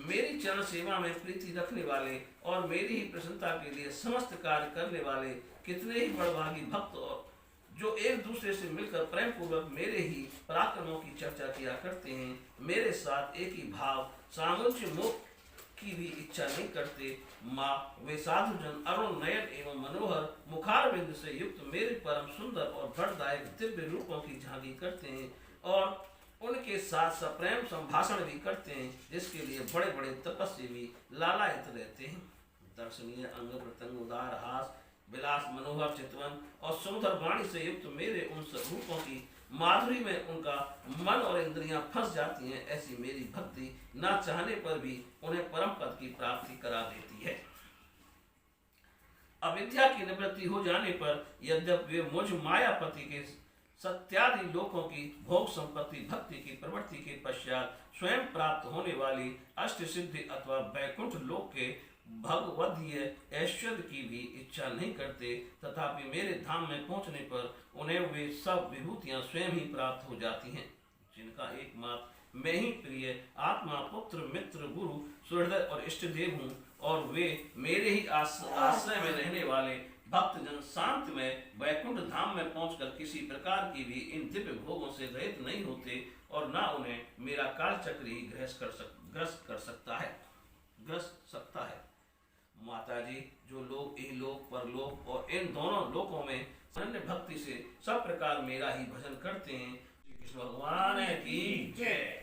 मेरी चरण सेवा में प्रीति रखने वाले और मेरी ही प्रसन्नता के लिए समस्त कार्य करने वाले कितने ही बड़भागी भक्त और जो एक दूसरे से मिलकर प्रेम पूर्वक मेरे ही पराक्रमों की चर्चा किया करते हैं, मेरे साथ एक ही भाव सामंजस्य मोक्ष की भी इच्छा नहीं करते। माँ, वे साधु जन अरुण नयन एवं मनोहर मुखारविंद से युक्त मेरे परम सुंदर और फलदायक दिव्य रूपों की झांकी करते हैं और उनके साथ सप्रेम संभाषण भी करते हैं, जिसके लिए बड़े बड़े तपस्वी भी लालायित रहते हैं। दर्शनीय अंग प्रत्यंग, उदार हास, विलास, मनोहर चितवन और सुंदर वाणी से युक्त मेरे उन रूपों की माधुरी में उनका मन और इंद्रियां फंस जाती हैं। ऐसी मेरी भक्ति न चाहने पर भी उन्हें परम पद की प्राप्ति करा देती है। अविद्या की निवृत्ति हो जाने पर यद्यपि वे मुझ मायापति के सत्यादि लोकों की भोग संपत्ति भक्ति की प्रवृत्ति के पश्चात स्वयं प्राप्त होने वाली अष्ट सिद्धि अथवा वैकुंठ लोक के भगवदीय ऐश्वर्य की भी इच्छा नहीं करते, तथापि मेरे धाम में पहुंचने पर उन्हें वे सब विभूतियां स्वयं ही प्राप्त हो जाती हैं, जिनका एकमात्र मैं ही प्रिय आत्मा, पुत्र, मित्र, गुरु, सुहृदय और इष्ट देव हूँ, और वे मेरे ही आश्रय में रहने वाले भक्तजन शांत में वैकुंठ धाम में पहुंचकर किसी प्रकार की भी इन दिव्य भोगों से रहित नहीं होते, और ना उन्हें मेरा काल चक्र ही ग्रस्त सकता है। माता जी, जो लोग इहलोक परलोक और इन दोनों लोकों में अनन्य भक्ति से सब प्रकार मेरा ही भजन करते हैं, श्री कृष्ण भगवान की जय।